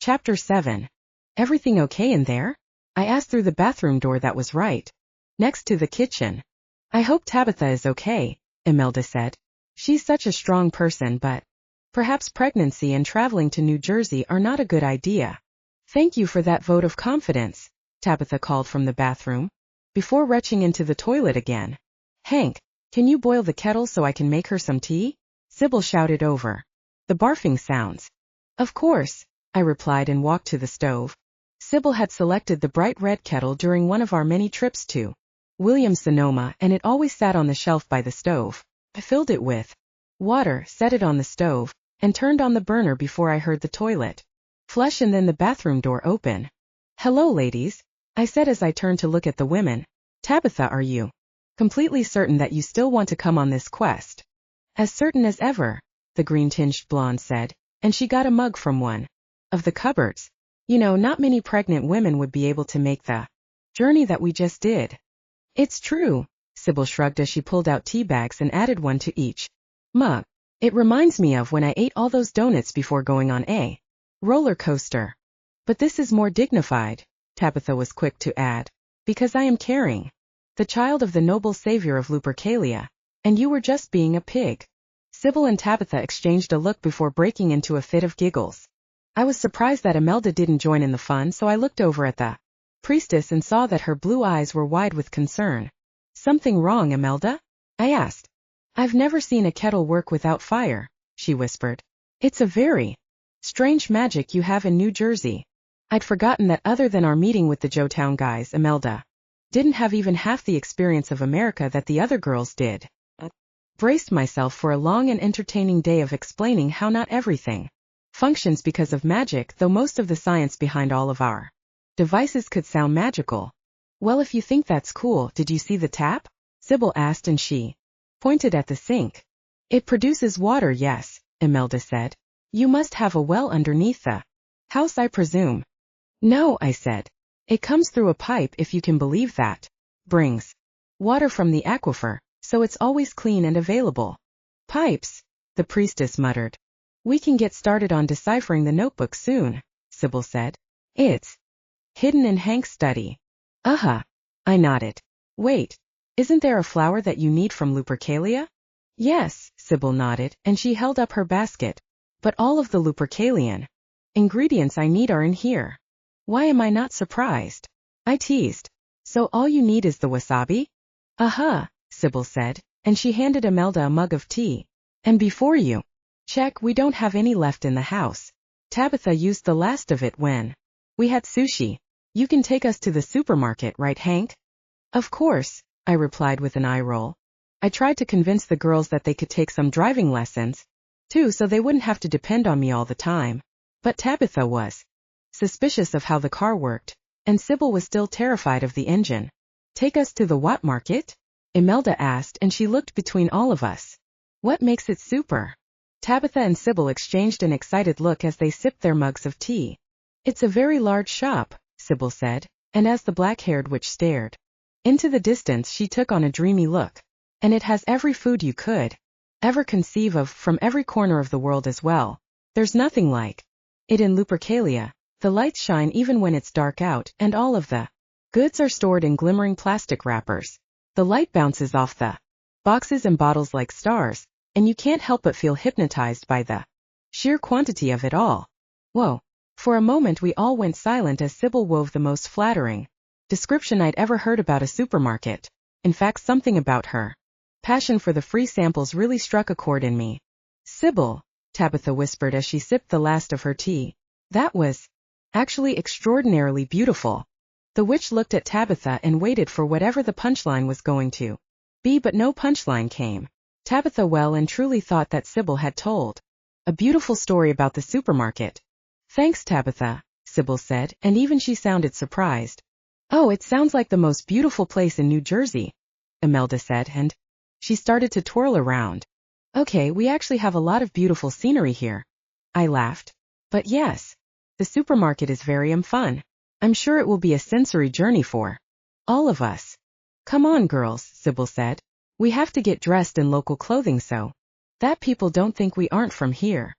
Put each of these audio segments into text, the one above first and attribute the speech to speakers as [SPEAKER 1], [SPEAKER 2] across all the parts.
[SPEAKER 1] Chapter 7. Everything okay in there? I asked through the bathroom door that was right next to the kitchen. I hope Tabitha is okay, Imelda said. She's such a strong person, but perhaps pregnancy and traveling to New Jersey are not a good idea. Thank you for that vote of confidence, Tabitha called from the bathroom, before retching into the toilet again. Hank, can you boil the kettle so I can make her some tea? Sybil shouted over the barfing sounds. Of course, I replied and walked to the stove. Sybil had selected the bright red kettle during one of our many trips to Williams-Sonoma, and it always sat on the shelf by the stove. I filled it with water, set it on the stove, and turned on the burner before I heard the toilet flush and then the bathroom door open. Hello, ladies, I said as I turned to look at the women. Tabitha, are you completely certain that you still want to come on this quest? As certain as ever, the green-tinged blonde said, and she got a mug from one of the cupboards. You know, not many pregnant women would be able to make the journey that we just did. It's true, Sybil shrugged as she pulled out tea bags and added one to each mug. It reminds me of when I ate all those donuts before going on a roller coaster. But this is more dignified, Tabitha was quick to add, because I am carrying the child of the noble savior of Lupercalia, and you were just being a pig. Sybil and Tabitha exchanged a look before breaking into a fit of giggles. I was surprised that Imelda didn't join in the fun, so I looked over at the priestess and saw that her blue eyes were wide with concern. Something wrong, Imelda? I asked. I've never seen a kettle work without fire, she whispered. It's a very strange magic you have in New Jersey. I'd forgotten that other than our meeting with the Joetown guys, Imelda didn't have even half the experience of America that the other girls did. I braced myself for a long and entertaining day of explaining how not everything functions because of magic, though most of the science behind all of our devices could sound magical. Well, if you think that's cool, did you see the tap? Sybil asked, and she pointed at the sink. It produces water, yes, Imelda said. You must have a well underneath the house, I presume. No, I said. It comes through a pipe, if you can believe that. Brings water from the aquifer, so it's always clean and available. Pipes, the priestess muttered. We can get started on deciphering the notebook soon, Sybil said. It's hidden in Hank's study. Uh-huh. I nodded. Wait, isn't there a flower that you need from Lupercalia? Yes, Sybil nodded, and she held up her basket. But all of the Lupercalian ingredients I need are in here. Why am I not surprised? I teased. So all you need is the wasabi? Uh-huh, Sybil said, and she handed Imelda a mug of tea. And before you check, we don't have any left in the house. Tabitha used the last of it when we had sushi. You can take us to the supermarket, right, Hank? Of course, I replied with an eye roll. I tried to convince the girls that they could take some driving lessons, too, so they wouldn't have to depend on me all the time. But Tabitha was suspicious of how the car worked, and Sybil was still terrified of the engine. Take us to the what market? Imelda asked, and she looked between all of us. What makes it super? Tabitha and Sybil exchanged an excited look as they sipped their mugs of tea. It's a very large shop, Sybil said, and as the black-haired witch stared into the distance, she took on a dreamy look. And it has every food you could ever conceive of, from every corner of the world as well. There's nothing like it in Lupercalia. The lights shine even when it's dark out, and all of the goods are stored in glimmering plastic wrappers. The light bounces off the boxes and bottles like stars, and you can't help but feel hypnotized by the sheer quantity of it all. Whoa. For a moment we all went silent as Sybil wove the most flattering description I'd ever heard about a supermarket. In fact, something about her passion for the free samples really struck a chord in me. Sybil, Tabitha whispered as she sipped the last of her tea. That was actually extraordinarily beautiful. The witch looked at Tabitha and waited for whatever the punchline was going to be, but no punchline came. Tabitha well and truly thought that Sybil had told a beautiful story about the supermarket. Thanks, Tabitha, Sybil said, and even she sounded surprised. Oh, it sounds like the most beautiful place in New Jersey, Imelda said, and she started to twirl around. Okay, we actually have a lot of beautiful scenery here. I laughed. But yes, the supermarket is very fun. I'm sure it will be a sensory journey for all of us. Come on, girls, Sybil said. We have to get dressed in local clothing so that people don't think we aren't from here.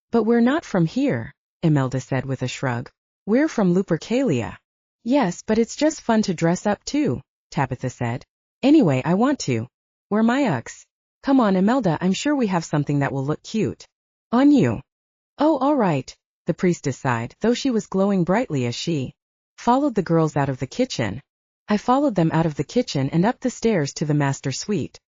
[SPEAKER 1] But we're not from here, Imelda said with a shrug. We're from Lupercalia. Yes, but it's just fun to dress up too, Tabitha said. Anyway, I want to. Wear my Uggs. Come on, Imelda, I'm sure we have something that will look cute. On you. Oh, all right, the priestess sighed, though she was glowing brightly as she followed the girls out of the kitchen. I followed them out of the kitchen and up the stairs to the master suite.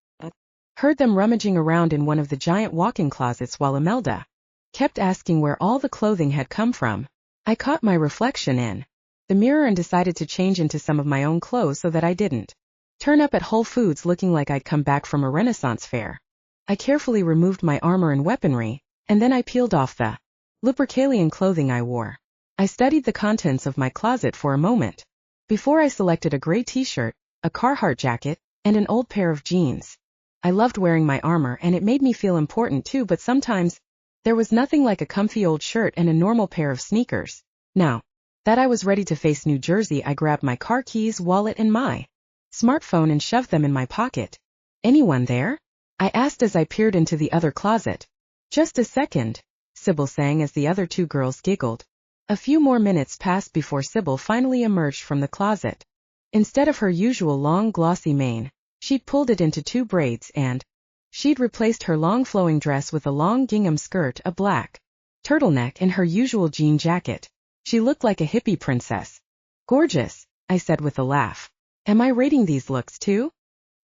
[SPEAKER 1] Heard them rummaging around in one of the giant walk-in closets while Imelda kept asking where all the clothing had come from. I caught my reflection in the mirror and decided to change into some of my own clothes so that I didn't turn up at Whole Foods looking like I'd come back from a Renaissance fair. I carefully removed my armor and weaponry, and then I peeled off the Lupercalian clothing I wore. I studied the contents of my closet for a moment before I selected a gray t-shirt, a Carhartt jacket, and an old pair of jeans. I loved wearing my armor and it made me feel important too, but sometimes there was nothing like a comfy old shirt and a normal pair of sneakers. Now that I was ready to face New Jersey, I grabbed my car keys, wallet, and my smartphone and shoved them in my pocket. Anyone there? I asked as I peered into the other closet. Just a second, Sybil sang as the other two girls giggled. A few more minutes passed before Sybil finally emerged from the closet. Instead of her usual long glossy mane, she'd pulled it into 2 braids and she'd replaced her long flowing dress with a long gingham skirt, a black turtleneck, and her usual jean jacket. She looked like a hippie princess. Gorgeous, I said with a laugh. Am I rating these looks too?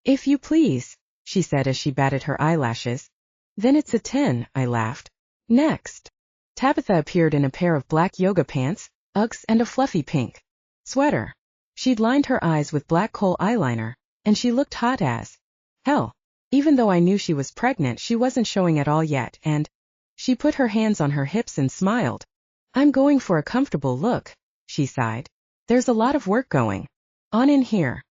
[SPEAKER 1] If you please, she said as she batted her eyelashes. Then it's a 10, I laughed. Next. Tabitha appeared in a pair of black yoga pants, Uggs, and a fluffy pink sweater. She'd lined her eyes with black kohl eyeliner, and she looked hot as hell. Even though I knew she was pregnant, she wasn't showing at all yet, and she put her hands on her hips and smiled. I'm going for a comfortable look, she sighed. There's a lot of work going on in here.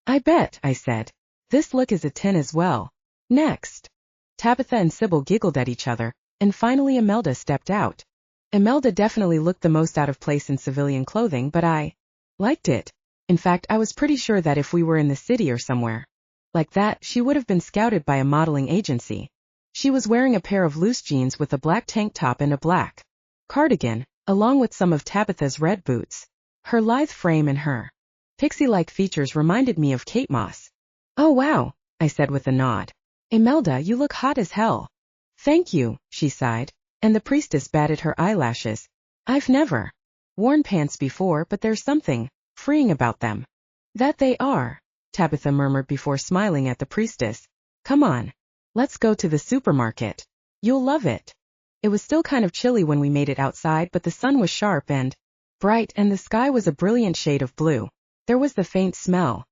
[SPEAKER 1] I bet, I said. This look is a 10 as well. Next. Tabitha and Sybil giggled at each other, and finally Imelda stepped out. Imelda definitely looked the most out of place in civilian clothing, but I liked it. In fact, I was pretty sure that if we were in the city or somewhere like that, she would have been scouted by a modeling agency. She was wearing a pair of loose jeans with a black tank top and a black cardigan, along with some of Tabitha's red boots. Her lithe frame and her pixie-like features reminded me of Kate Moss. Oh wow, I said with a nod. Imelda, you look hot as hell. Thank you, she sighed, and the priestess batted her eyelashes. I've never worn pants before, but there's something freeing about them. That they are, Tabitha murmured before smiling at the priestess. Come on. Let's go to the supermarket. You'll love it. It was still kind of chilly when we made it outside, but the sun was sharp and bright, and the sky was a brilliant shade of blue. There was the faint smell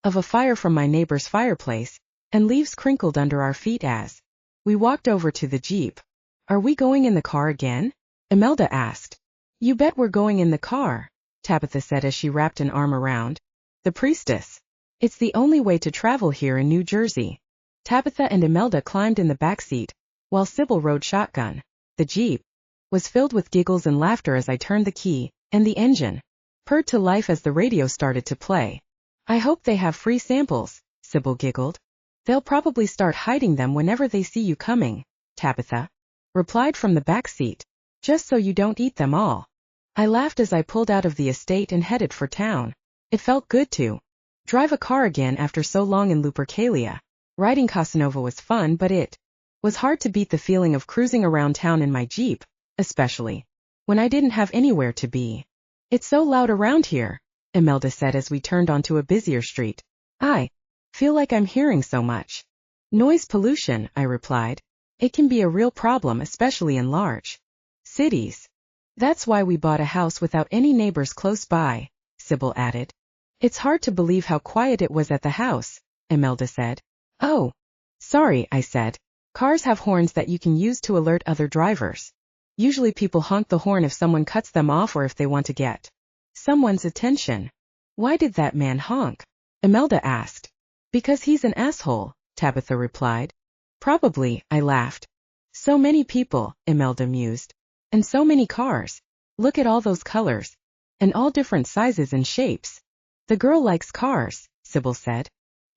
[SPEAKER 1] of a fire from my neighbor's fireplace, and leaves crinkled under our feet as we walked over to the Jeep. Are we going in the car again? Imelda asked. You bet we're going in the car, Tabitha said as she wrapped an arm around the priestess. It's the only way to travel here in New Jersey. Tabitha and Imelda climbed in the back seat, while Sybil rode shotgun. The Jeep was filled with giggles and laughter as I turned the key, and the engine purred to life as the radio started to play. I hope they have free samples, Sybil giggled. They'll probably start hiding them whenever they see you coming, Tabitha replied from the back seat. Just so you don't eat them all. I laughed as I pulled out of the estate and headed for town. It felt good to drive a car again after so long in Lupercalia. Riding Casanova was fun, but it was hard to beat the feeling of cruising around town in my Jeep, especially when I didn't have anywhere to be. It's so loud around here, Imelda said as we turned onto a busier street. I feel like I'm hearing so much noise pollution, I replied. It can be a real problem, especially in large cities. That's why we bought a house without any neighbors close by, Sybil added. It's hard to believe how quiet it was at the house, Imelda said. Oh, sorry, I said. Cars have horns that you can use to alert other drivers. Usually people honk the horn if someone cuts them off or if they want to get someone's attention. Why did that man honk? Imelda asked. Because he's an asshole, Tabitha replied. Probably, I laughed. So many people, Imelda mused. And so many cars. Look at all those colors. And all different sizes and shapes. The girl likes cars, Sybil said.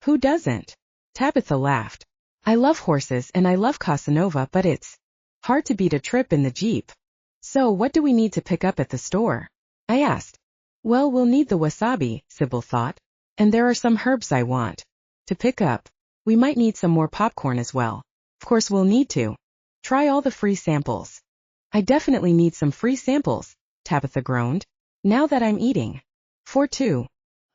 [SPEAKER 1] Who doesn't? Tabitha laughed. I love horses and I love Casanova, but it's hard to beat a trip in the Jeep. So what do we need to pick up at the store? I asked. Well, we'll need the wasabi, Sybil thought. And there are some herbs I want to pick up. We might need some more popcorn as well. Of course we'll need to try all the free samples. I definitely need some free samples, Tabitha groaned. Now that I'm eating. For two.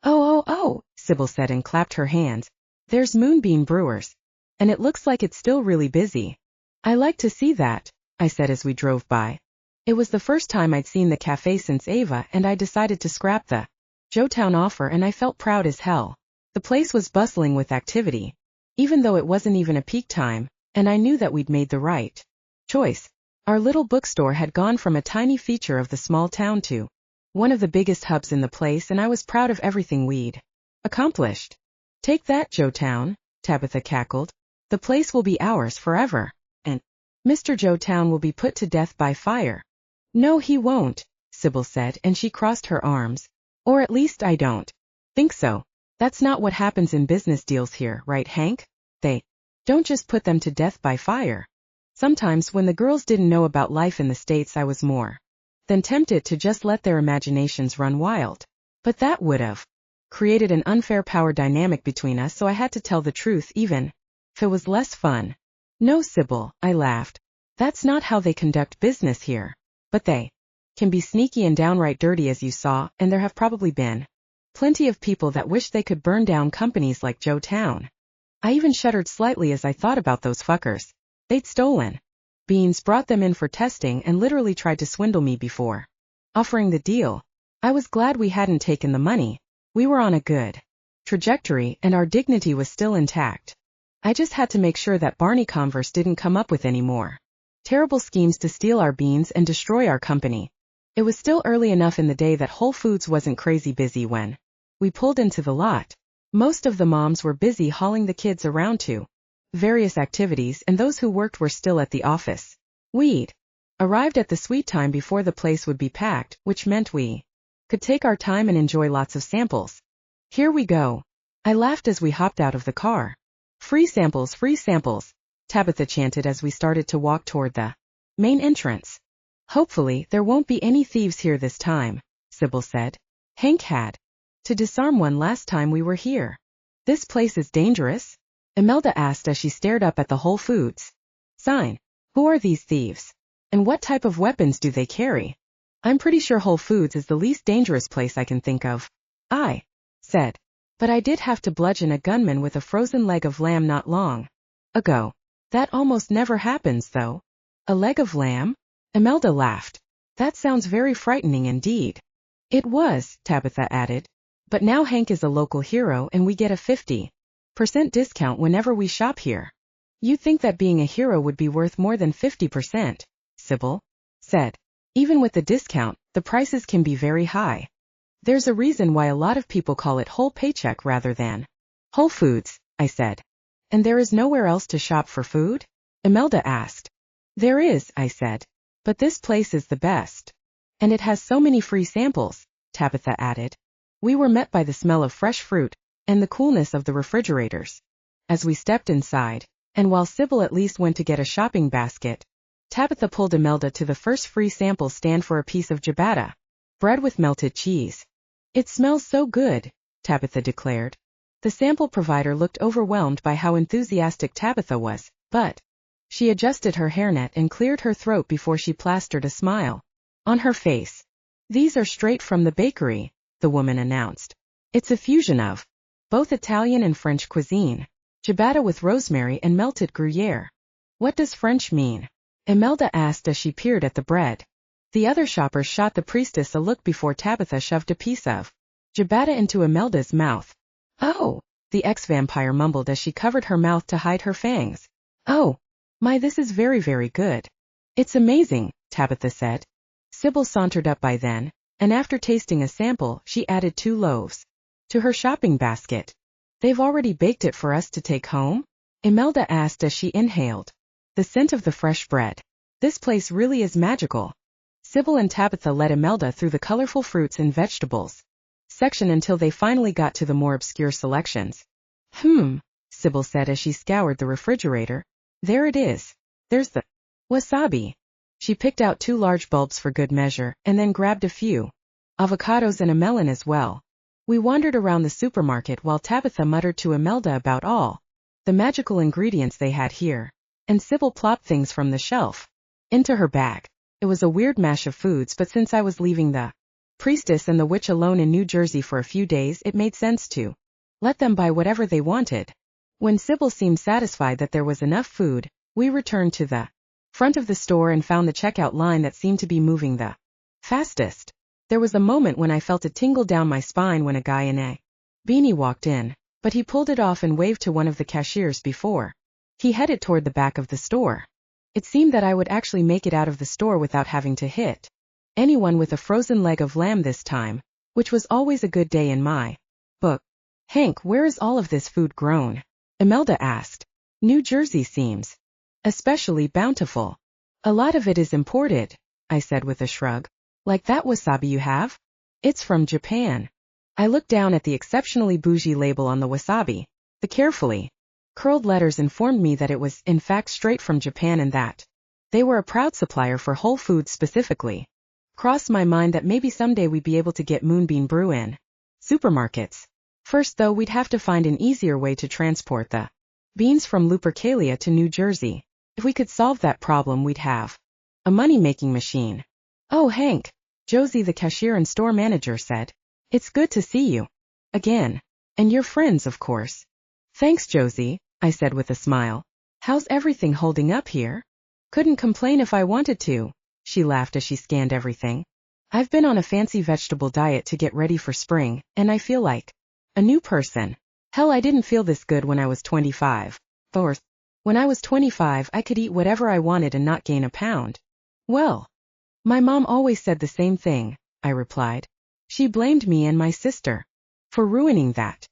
[SPEAKER 1] Oh, Sybil said and clapped her hands. There's Moonbeam Brewers. And it looks like it's still really busy. I like to see that, I said as we drove by. It was the first time I'd seen the cafe since Ava, and I decided to scrap the Joetown offer, and I felt proud as hell. The place was bustling with activity, even though it wasn't even a peak time, and I knew that we'd made the right choice. Our little bookstore had gone from a tiny feature of the small town to one of the biggest hubs in the place, and I was proud of everything we'd accomplished. Take that, Joetown, Tabitha cackled. The place will be ours forever, and Mr. Joetown will be put to death by fire. No, he won't, Sybil said, and she crossed her arms. Or at least I don't think so. That's not what happens in business deals here, right, Hank? They don't just put them to death by fire. Sometimes when the girls didn't know about life in the States, I was more than tempted to just let their imaginations run wild. But that would have created an unfair power dynamic between us, so I had to tell the truth even if it was less fun. No, Sybil, I laughed. That's not how they conduct business here. But they can be sneaky and downright dirty, as you saw, and there have probably been plenty of people that wish they could burn down companies like Joetown. I even shuddered slightly as I thought about those fuckers. They'd stolen beans, brought them in for testing, and literally tried to swindle me before offering the deal. I was glad we hadn't taken the money. We were on a good trajectory, and our dignity was still intact. I just had to make sure that Barney Converse didn't come up with any more terrible schemes to steal our beans and destroy our company. It was still early enough in the day that Whole Foods wasn't crazy busy when we pulled into the lot. Most of the moms were busy hauling the kids around to various activities, and those who worked were still at the office. We'd arrived at the sweet time before the place would be packed, which meant we could take our time and enjoy lots of samples. Here we go. I laughed as we hopped out of the car. Free samples, Tabitha chanted as we started to walk toward the main entrance. Hopefully, there won't be any thieves here this time, Sybil said. Hank had to disarm one last time we were here. This place is dangerous? Imelda asked as she stared up at the Whole Foods sign. Who are these thieves? And what type of weapons do they carry? I'm pretty sure Whole Foods is the least dangerous place I can think of, I said. But I did have to bludgeon a gunman with a frozen leg of lamb not long ago. That almost never happens, though. A leg of lamb? Imelda laughed. That sounds very frightening indeed. It was, Tabitha added. But now Hank is a local hero, and we get a 50% discount whenever we shop here. You'd think that being a hero would be worth more than 50%, Sybil said. Even with the discount, the prices can be very high. There's a reason why a lot of people call it whole paycheck rather than Whole Foods, I said. And there is nowhere else to shop for food? Imelda asked. There is, I said. But this place is the best. And it has so many free samples, Tabitha added. We were met by the smell of fresh fruit and the coolness of the refrigerators as we stepped inside, and while Sybil at least went to get a shopping basket, Tabitha pulled Imelda to the first free sample stand for a piece of ciabatta, bread with melted cheese. It smells so good, Tabitha declared. The sample provider looked overwhelmed by how enthusiastic Tabitha was, but she adjusted her hairnet and cleared her throat before she plastered a smile on her face. These are straight from the bakery, the woman announced. It's a fusion of both Italian and French cuisine, ciabatta with rosemary and melted Gruyere. What does French mean? Imelda asked as she peered at the bread. The other shoppers shot the priestess a look before Tabitha shoved a piece of ciabatta into Imelda's mouth. Oh, the ex-vampire mumbled as she covered her mouth to hide her fangs. Oh, my, this is very, very good. It's amazing, Tabitha said. Sybil sauntered up by then, and after tasting a sample, she added 2 loaves to her shopping basket. They've already baked it for us to take home? Imelda asked as she inhaled the scent of the fresh bread. This place really is magical. Sybil and Tabitha led Imelda through the colorful fruits and vegetables section until they finally got to the more obscure selections. Sybil said as she scoured the refrigerator. There it is. There's the wasabi. She picked out 2 large bulbs for good measure, and then grabbed a few avocados and a melon as well. We wandered around the supermarket while Tabitha muttered to Imelda about all the magical ingredients they had here, and Sybil plopped things from the shelf into her bag. It was a weird mash of foods, but since I was leaving the priestess and the witch alone in New Jersey for a few days, it made sense to let them buy whatever they wanted. When Sybil seemed satisfied that there was enough food, we returned to the front of the store and found the checkout line that seemed to be moving the fastest. There was a moment when I felt a tingle down my spine when a guy in a beanie walked in, but he pulled it off and waved to one of the cashiers before he headed toward the back of the store. It seemed that I would actually make it out of the store without having to hit anyone with a frozen leg of lamb this time, which was always a good day in my book. Hank, where is all of this food grown? Imelda asked. New Jersey seems especially bountiful. A lot of it is imported, I said with a shrug. Like that wasabi you have? It's from Japan. I looked down at the exceptionally bougie label on the wasabi. The carefully curled letters informed me that it was, in fact, straight from Japan and that they were a proud supplier for Whole Foods specifically. Crossed my mind that maybe someday we'd be able to get moonbean brew in supermarkets. First, though, we'd have to find an easier way to transport the beans from Lupercalia to New Jersey. If we could solve that problem, we'd have a money-making machine. Oh, Hank, Josie, the cashier and store manager, said. It's good to see you again. And your friends, of course. Thanks, Josie, I said with a smile. How's everything holding up here? Couldn't complain if I wanted to, she laughed as she scanned everything. I've been on a fancy vegetable diet to get ready for spring, and I feel like a new person. Hell, I didn't feel this good when I was 25. Or, when I was 25, I could eat whatever I wanted and not gain a pound. Well, my mom always said the same thing, I replied. She blamed me and my sister for ruining that.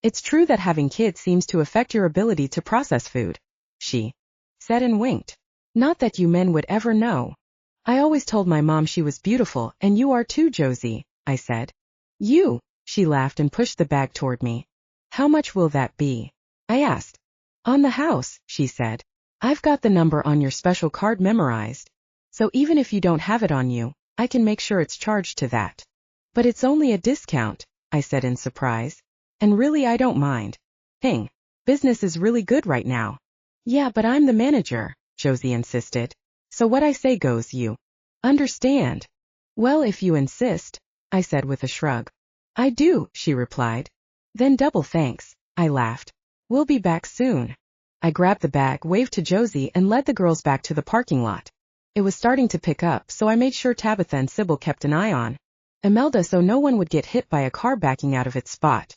[SPEAKER 1] It's true that having kids seems to affect your ability to process food, she said and winked. Not that you men would ever know. I always told my mom she was beautiful, and you are too, Josie, I said. You, she laughed and pushed the bag toward me. How much will that be? I asked. On the house, she said. I've got the number on your special card memorized. So even if you don't have it on you, I can make sure it's charged to that. But it's only a discount, I said in surprise. And really, I don't mind. Hing, business is really good right now. Yeah, but I'm the manager, Josie insisted. So what I say goes, you understand? Well, if you insist, I said with a shrug. I do, she replied. Then double thanks, I laughed. We'll be back soon. I grabbed the bag, waved to Josie, and led the girls back to the parking lot. It was starting to pick up, so I made sure Tabitha and Sybil kept an eye on Imelda so no one would get hit by a car backing out of its spot.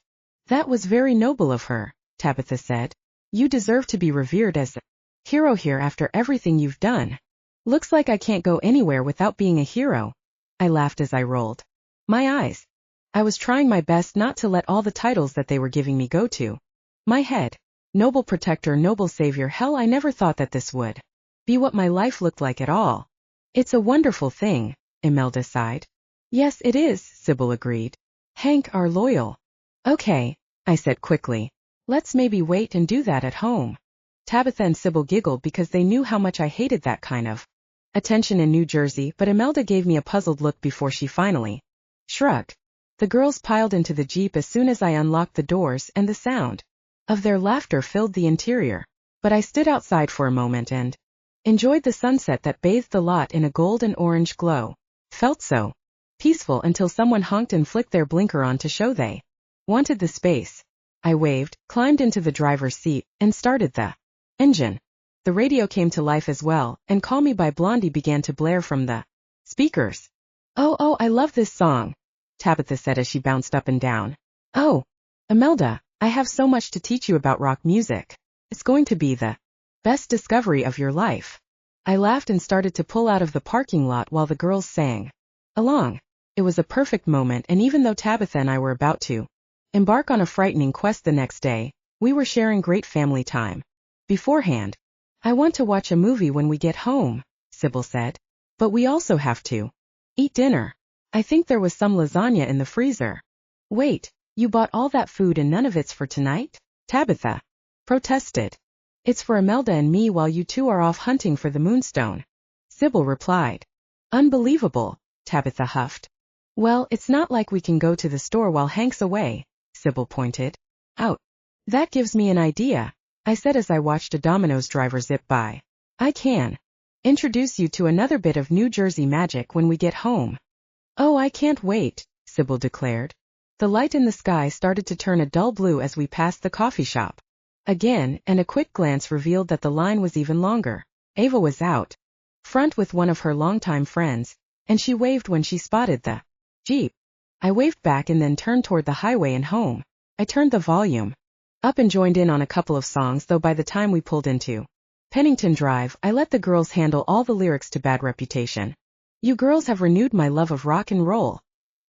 [SPEAKER 1] That was very noble of her, Tabitha said. You deserve to be revered as a hero here after everything you've done. Looks like I can't go anywhere without being a hero. I laughed as I rolled my eyes. I was trying my best not to let all the titles that they were giving me go to my head. Noble protector, noble savior, hell, I never thought that this would be what my life looked like at all. It's a wonderful thing, Imelda sighed. Yes, it is, Sybil agreed. Hank, are loyal. Okay, I said quickly. Let's maybe wait and do that at home. Tabitha and Sybil giggled because they knew how much I hated that kind of attention in New Jersey, but Imelda gave me a puzzled look before she finally shrugged. The girls piled into the Jeep as soon as I unlocked the doors, and the sound of their laughter filled the interior. But I stood outside for a moment and enjoyed the sunset that bathed the lot in a gold and orange glow. Felt so peaceful until someone honked and flicked their blinker on to show they wanted the space. I waved, climbed into the driver's seat, and started the engine. The radio came to life as well, and Call Me by Blondie began to blare from the speakers. Oh, I love this song, Tabitha said as she bounced up and down. Oh, Imelda, I have so much to teach you about rock music. It's going to be the best discovery of your life. I laughed and started to pull out of the parking lot while the girls sang along. It was a perfect moment, and even though Tabitha and I were about to embark on a frightening quest the next day, we were sharing great family time. Beforehand, I want to watch a movie when we get home, Sybil said. But we also have to eat dinner. I think there was some lasagna in the freezer. Wait, you bought all that food and none of it's for tonight? Tabitha protested. It's for Imelda and me while you two are off hunting for the moonstone. Sybil replied. Unbelievable, Tabitha huffed. Well, it's not like we can go to the store while Hank's away, Sybil pointed out. That gives me an idea, I said as I watched a Domino's driver zip by. I can introduce you to another bit of New Jersey magic when we get home. Oh, I can't wait, Sybil declared. The light in the sky started to turn a dull blue as we passed the coffee shop. Again, and a quick glance revealed that the line was even longer. Ava was out front with one of her longtime friends, and she waved when she spotted the Jeep. I waved back and then turned toward the highway and home. I turned the volume up and joined in on a couple of songs, though by the time we pulled into Pennington Drive, I let the girls handle all the lyrics to Bad Reputation. You girls have renewed my love of rock and roll,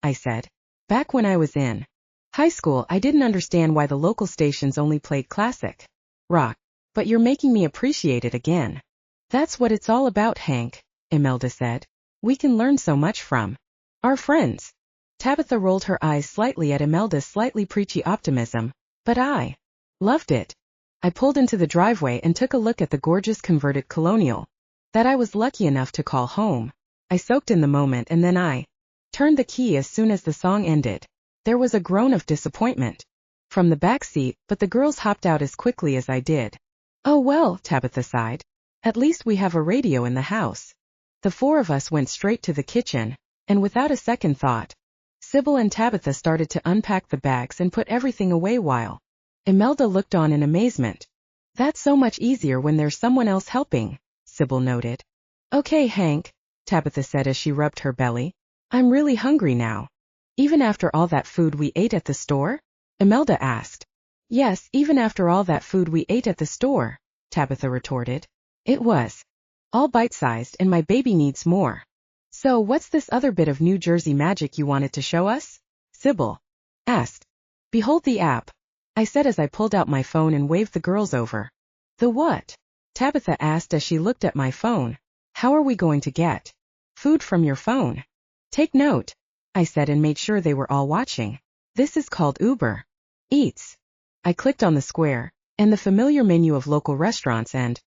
[SPEAKER 1] I said. Back when I was in high school, I didn't understand why the local stations only played classic rock, but you're making me appreciate it again. That's what it's all about, Hank, Imelda said. We can learn so much from our friends. Tabitha rolled her eyes slightly at Imelda's slightly preachy optimism, but I loved it. I pulled into the driveway and took a look at the gorgeous converted colonial that I was lucky enough to call home. I soaked in the moment and then I turned the key as soon as the song ended. There was a groan of disappointment from the back seat, but the girls hopped out as quickly as I did. Oh well, Tabitha sighed. At least we have a radio in the house. The four of us went straight to the kitchen, and without a second thought, Sybil and Tabitha started to unpack the bags and put everything away while Imelda looked on in amazement. That's so much easier when there's someone else helping, Sybil noted. Okay, Hank, Tabitha said as she rubbed her belly. I'm really hungry now. Even after all that food we ate at the store? Imelda asked. Yes, even after all that food we ate at the store, Tabitha retorted. It was all bite-sized and my baby needs more. So what's this other bit of New Jersey magic you wanted to show us? Sybil asked. Behold the app, I said as I pulled out my phone and waved the girls over. The what? Tabitha asked as she looked at my phone. How are we going to get food from your phone? Take note, I said and made sure they were all watching. This is called Uber Eats. I clicked on the square, and the familiar menu of local restaurants and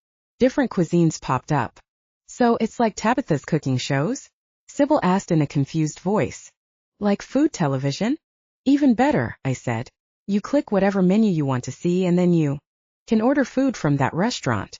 [SPEAKER 1] different cuisines popped up. So it's like Tabitha's cooking shows? Sybil asked in a confused voice. Like food television? Even better, I said. You click whatever menu you want to see and then you can order food from that restaurant.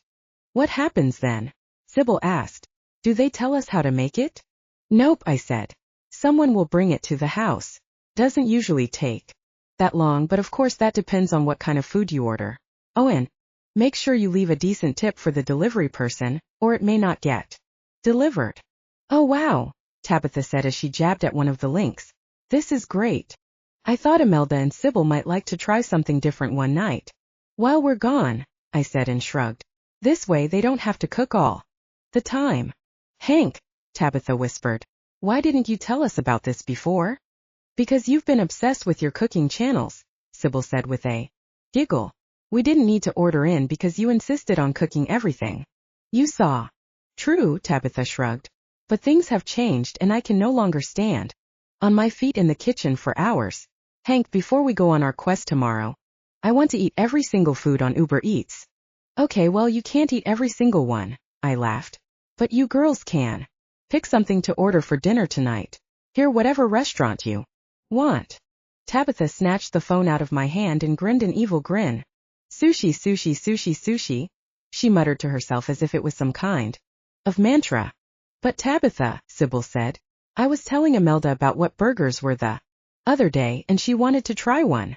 [SPEAKER 1] What happens then? Sybil asked. Do they tell us how to make it? Nope, I said. Someone will bring it to the house. Doesn't usually take that long, but of course that depends on what kind of food you order. Oh, and make sure you leave a decent tip for the delivery person, or it may not get delivered. Oh wow, Tabitha said as she jabbed at one of the links. This is great. I thought Imelda and Sybil might like to try something different one night. While we're gone, I said and shrugged. This way they don't have to cook all the time. Hank, Tabitha whispered. Why didn't you tell us about this before? Because you've been obsessed with your cooking channels, Sybil said with a giggle. We didn't need to order in because you insisted on cooking everything you saw. True, Tabitha shrugged. But things have changed and I can no longer stand on my feet in the kitchen for hours. Hank, before we go on our quest tomorrow, I want to eat every single food on Uber Eats. Okay, well you can't eat every single one, I laughed. But you girls can. Pick something to order for dinner tonight. Here, whatever restaurant you want. Tabitha snatched the phone out of my hand and grinned an evil grin. Sushi, sushi, sushi, sushi, she muttered to herself as if it was some kind of mantra. But Tabitha, Sybil said, I was telling Imelda about what burgers were the other day and she wanted to try one.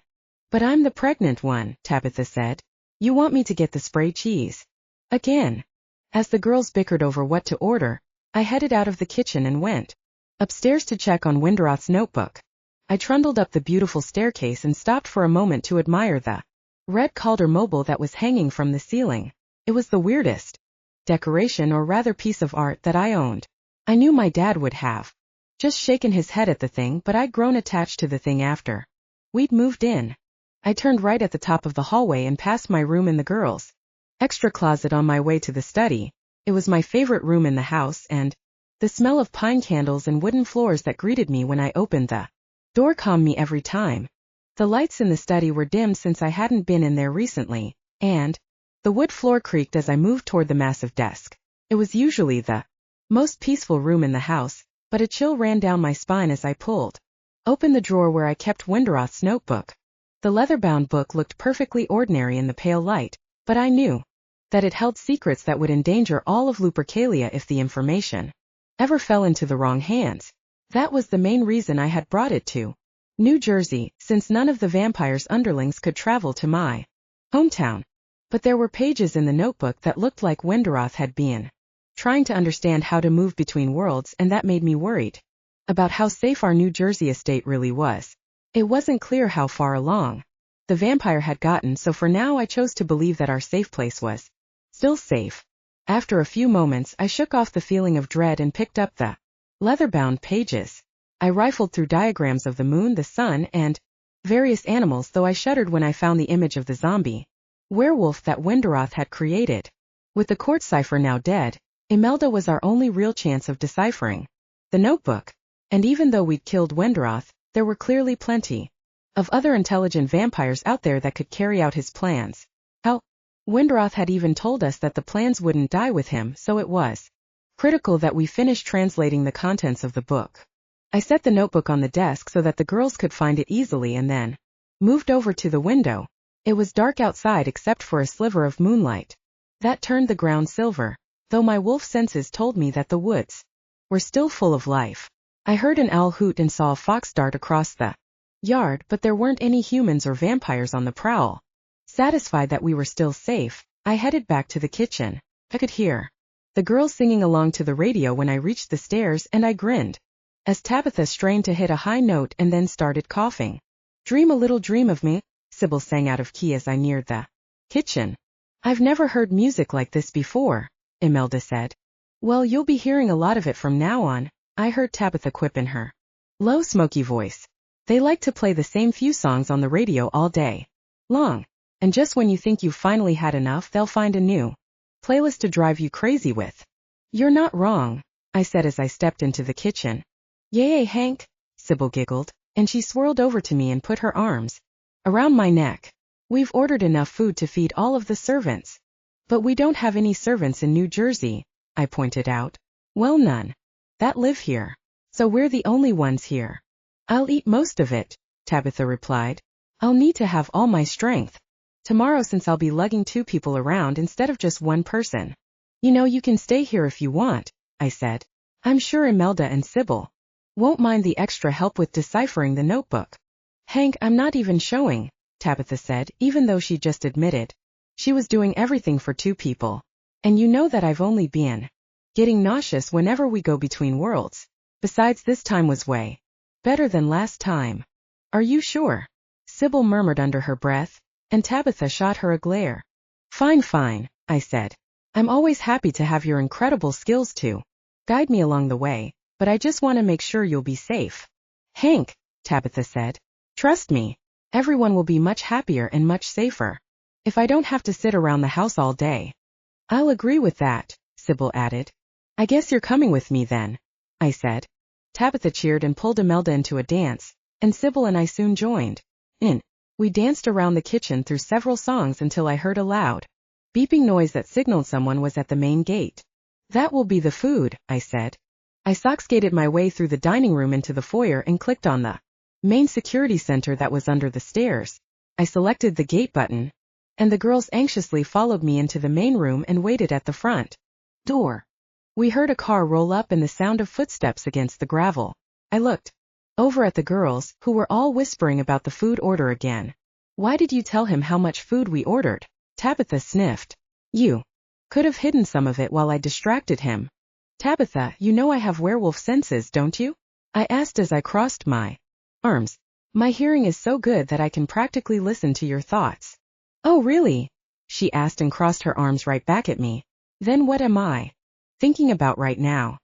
[SPEAKER 1] But I'm the pregnant one, Tabitha said. You want me to get the spray cheese? Again. As the girls bickered over what to order, I headed out of the kitchen and went upstairs to check on Windroth's notebook. I trundled up the beautiful staircase and stopped for a moment to admire the red Calder mobile that was hanging from the ceiling. It was the weirdest decoration, or rather piece of art, that I owned. I knew my dad would have just shaken his head at the thing, but I'd grown attached to the thing after we'd moved in. I turned right at the top of the hallway and passed my room in the girls' extra closet on my way to the study. It was my favorite room in the house, and the smell of pine candles and wooden floors that greeted me when I opened the door calmed me every time. The lights in the study were dimmed since I hadn't been in there recently, and the wood floor creaked as I moved toward the massive desk. It was usually the most peaceful room in the house, but a chill ran down my spine as I pulled open the drawer where I kept Windroth's notebook. The leather-bound book looked perfectly ordinary in the pale light, but I knew that it held secrets that would endanger all of Lupercalia if the information ever fell into the wrong hands. That was the main reason I had brought it to New Jersey, since none of the vampire's underlings could travel to my hometown. But there were pages in the notebook that looked like Windroth had been trying to understand how to move between worlds, and that made me worried about how safe our New Jersey estate really was. It wasn't clear how far along the vampire had gotten, so for now I chose to believe that our safe place was still safe. After a few moments, I shook off the feeling of dread and picked up the leather-bound pages. I rifled through diagrams of the moon, the sun, and various animals, though I shuddered when I found the image of the zombie werewolf that Windroth had created. With the court cipher now dead, Imelda was our only real chance of deciphering the notebook. And even though we'd killed Windroth, there were clearly plenty of other intelligent vampires out there that could carry out his plans. Hell, Windroth had even told us that the plans wouldn't die with him, so it was critical that we finish translating the contents of the book. I set the notebook on the desk so that the girls could find it easily and then moved over to the window. It was dark outside except for a sliver of moonlight that turned the ground silver, though my wolf senses told me that the woods were still full of life. I heard an owl hoot and saw a fox dart across the yard, but there weren't any humans or vampires on the prowl. Satisfied that we were still safe, I headed back to the kitchen. I could hear the girls singing along to the radio when I reached the stairs, and I grinned as Tabitha strained to hit a high note and then started coughing. "Dream a little dream of me," Sybil sang out of key as I neared the kitchen. "I've never heard music like this before," Imelda said. "Well, you'll be hearing a lot of it from now on," I heard Tabitha quip in her low, smoky voice. "They like to play the same few songs on the radio all day long, and just when you think you've finally had enough, they'll find a new playlist to drive you crazy with." "You're not wrong," I said as I stepped into the kitchen. "Yay, Hank," Sybil giggled, and she swirled over to me and put her arms around my neck. "We've ordered enough food to feed all of the servants." "But we don't have any servants in New Jersey," I pointed out. "Well, none that live here. So we're the only ones here." "I'll eat most of it," Tabitha replied. "I'll need to have all my strength tomorrow since I'll be lugging 2 people around instead of just 1 person." "You know, you can stay here if you want," I said. "I'm sure Imelda and Sybil won't mind the extra help with deciphering the notebook." "Hank, I'm not even showing," Tabitha said, even though she just admitted she was doing everything for 2 people. "And you know that I've only been getting nauseous whenever we go between worlds. Besides, this time was way better than last time." "Are you sure?" Sybil murmured under her breath, and Tabitha shot her a glare. Fine, I said. "I'm always happy to have your incredible skills to guide me along the way, but I just want to make sure you'll be safe." "Hank," Tabitha said, "trust me, everyone will be much happier and much safer if I don't have to sit around the house all day." "I'll agree with that," Sybil added. "I guess you're coming with me then," I said. Tabitha cheered and pulled Imelda into a dance, and Sybil and I soon joined in. We danced around the kitchen through several songs until I heard a loud beeping noise that signaled someone was at the main gate. "That will be the food," I said. I sock-skated my way through the dining room into the foyer and clicked on the main security center that was under the stairs. I selected the gate button, and the girls anxiously followed me into the main room and waited at the front door. We heard a car roll up and the sound of footsteps against the gravel. I looked over at the girls, who were all whispering about the food order again. "Why did you tell him how much food we ordered?" Tabitha sniffed. "You could have hidden some of it while I distracted him." "Tabitha, you know I have werewolf senses, don't you?" I asked as I crossed my arms. "My hearing is so good that I can practically listen to your thoughts." "Oh, really?" she asked and crossed her arms right back at me. "Then what am I thinking about right now?"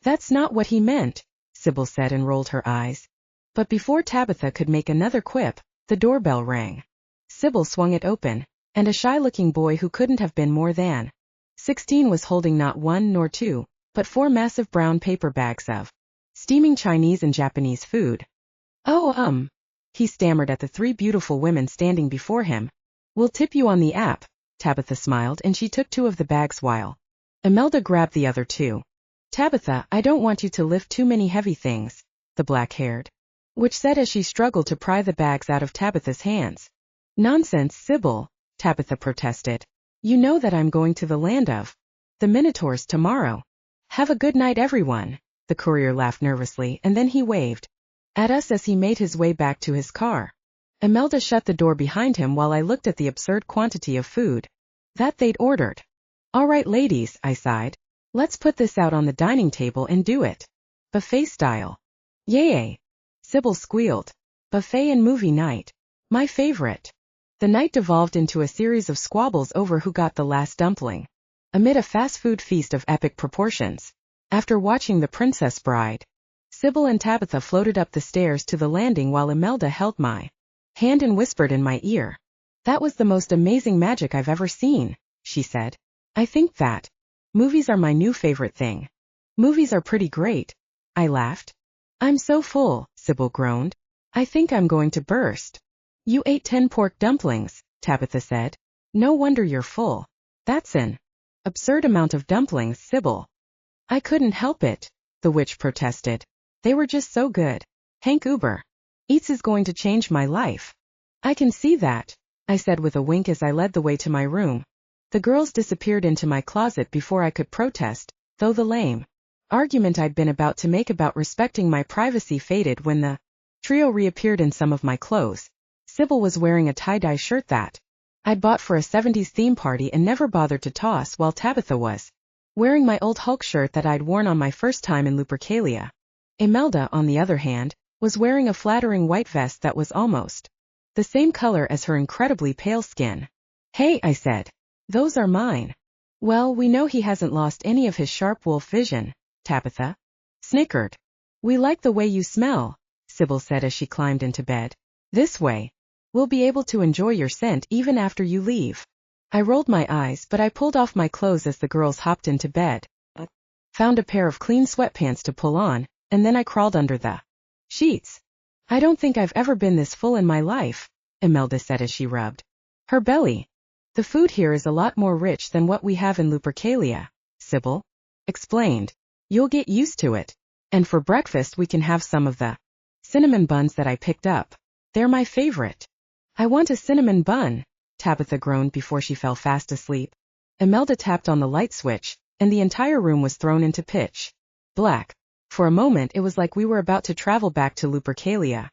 [SPEAKER 1] "That's not what he meant," Sybil said and rolled her eyes. But before Tabitha could make another quip, the doorbell rang. Sybil swung it open, and a shy-looking boy who couldn't have been more than 16 was holding not 1 nor 2, but 4 massive brown paper bags of steaming Chinese and Japanese food. "Oh, he stammered at the 3 beautiful women standing before him. "We'll tip you on the app," Tabitha smiled, and she took 2 of the bags while Imelda grabbed the other 2. Tabitha, I don't want you to lift too many heavy things, the black-haired witch said as she struggled to pry the bags out of Tabitha's hands. Nonsense, Sybil, Tabitha protested. You know that I'm going to the land of the Minotaurs tomorrow. Have a good night, everyone, the courier laughed nervously, and then he waved at us as he made his way back to his car. Imelda shut the door behind him while I looked at the absurd quantity of food that they'd ordered. All right, ladies, I sighed. Let's put this out on the dining table and do it buffet style. Yay! Sybil squealed. Buffet and movie night. My favorite. The night devolved into a series of squabbles over who got the last dumpling. Amid a fast food feast of epic proportions. After watching The Princess Bride, Sybil and Tabitha floated up the stairs to the landing while Imelda held my hand and whispered in my ear. That was the most amazing magic I've ever seen, she said. I think that movies are my new favorite thing. Movies are pretty great. I laughed. I'm so full, Sybil groaned. I think I'm going to burst. You ate 10 pork dumplings, Tabitha said. No wonder you're full. That's an absurd amount of dumplings, Sybil. I couldn't help it, the witch protested. They were just so good. Hank Uber Eats is going to change my life. I can see that, I said with a wink as I led the way to my room. The girls disappeared into my closet before I could protest, though the lame argument I'd been about to make about respecting my privacy faded when the trio reappeared in some of my clothes. Sybil was wearing a tie-dye shirt that I'd bought for a 70s theme party and never bothered to toss, while Tabitha was wearing my old Hulk shirt that I'd worn on my first time in Lupercalia. Imelda, on the other hand, was wearing a flattering white vest that was almost the same color as her incredibly pale skin. Hey, I said. Those are mine. Well, we know he hasn't lost any of his sharp wolf vision, Tabitha snickered. We like the way you smell, Sybil said as she climbed into bed. This way, we'll be able to enjoy your scent even after you leave. I rolled my eyes, but I pulled off my clothes as the girls hopped into bed. Found a pair of clean sweatpants to pull on, and then I crawled under the sheets. I don't think I've ever been this full in my life, Imelda said as she rubbed her belly. The food here is a lot more rich than what we have in Lupercalia, Sybil explained. You'll get used to it. And for breakfast we can have some of the cinnamon buns that I picked up. They're my favorite. I want a cinnamon bun, Tabitha groaned before she fell fast asleep. Imelda tapped on the light switch, and the entire room was thrown into pitch black. For a moment it was like we were about to travel back to Lupercalia.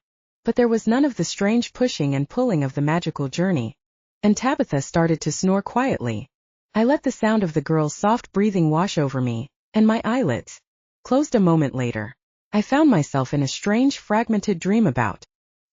[SPEAKER 1] But there was none of the strange pushing and pulling of the magical journey. And Tabitha started to snore quietly. I let the sound of the girl's soft breathing wash over me, and my eyelids closed a moment later. I found myself in a strange, fragmented dream about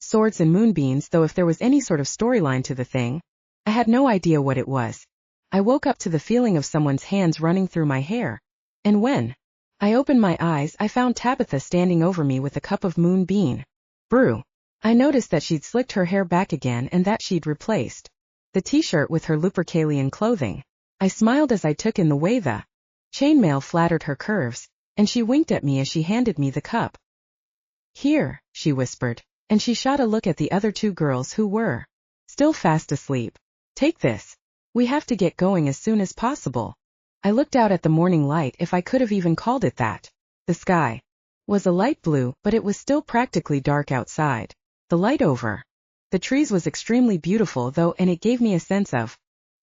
[SPEAKER 1] swords and moonbeams, though if there was any sort of storyline to the thing, I had no idea what it was. I woke up to the feeling of someone's hands running through my hair. And when I opened my eyes, I found Tabitha standing over me with a cup of moonbeam brew. I noticed that she'd slicked her hair back again and that she'd replaced the t-shirt with her Lupercalian clothing. I smiled as I took in the way the chainmail flattered her curves, and she winked at me as she handed me the cup. Here, she whispered, and she shot a look at the other two girls who were still fast asleep. Take this. We have to get going as soon as possible. I looked out at the morning light, if I could have even called it that. The sky was a light blue, but it was still practically dark outside. The light over the trees was extremely beautiful though, and it gave me a sense of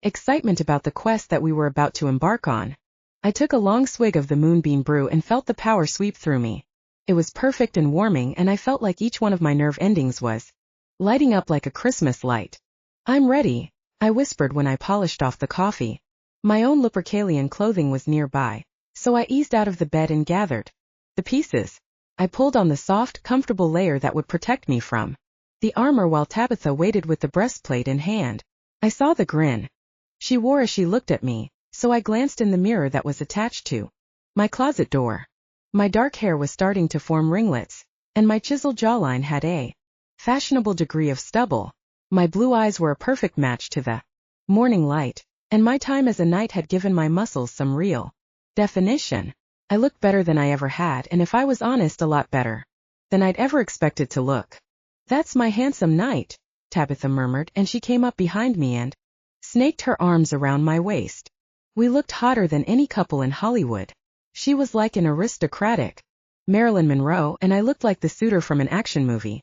[SPEAKER 1] excitement about the quest that we were about to embark on. I took a long swig of the moonbeam brew and felt the power sweep through me. It was perfect and warming, and I felt like each one of my nerve endings was lighting up like a Christmas light. I'm ready, I whispered when I polished off the coffee. My own Lupercalian clothing was nearby, so I eased out of the bed and gathered the pieces. I pulled on the soft, comfortable layer that would protect me from the armor while Tabitha waited with the breastplate in hand. I saw the grin she wore as she looked at me, so I glanced in the mirror that was attached to my closet door. My dark hair was starting to form ringlets, and my chiseled jawline had a fashionable degree of stubble. My blue eyes were a perfect match to the morning light, and my time as a knight had given my muscles some real definition. I looked better than I ever had, and if I was honest, a lot better than I'd ever expected to look. That's my handsome knight, Tabitha murmured, and she came up behind me and snaked her arms around my waist. We looked hotter than any couple in Hollywood. She was like an aristocratic Marilyn Monroe, and I looked like the suitor from an action movie.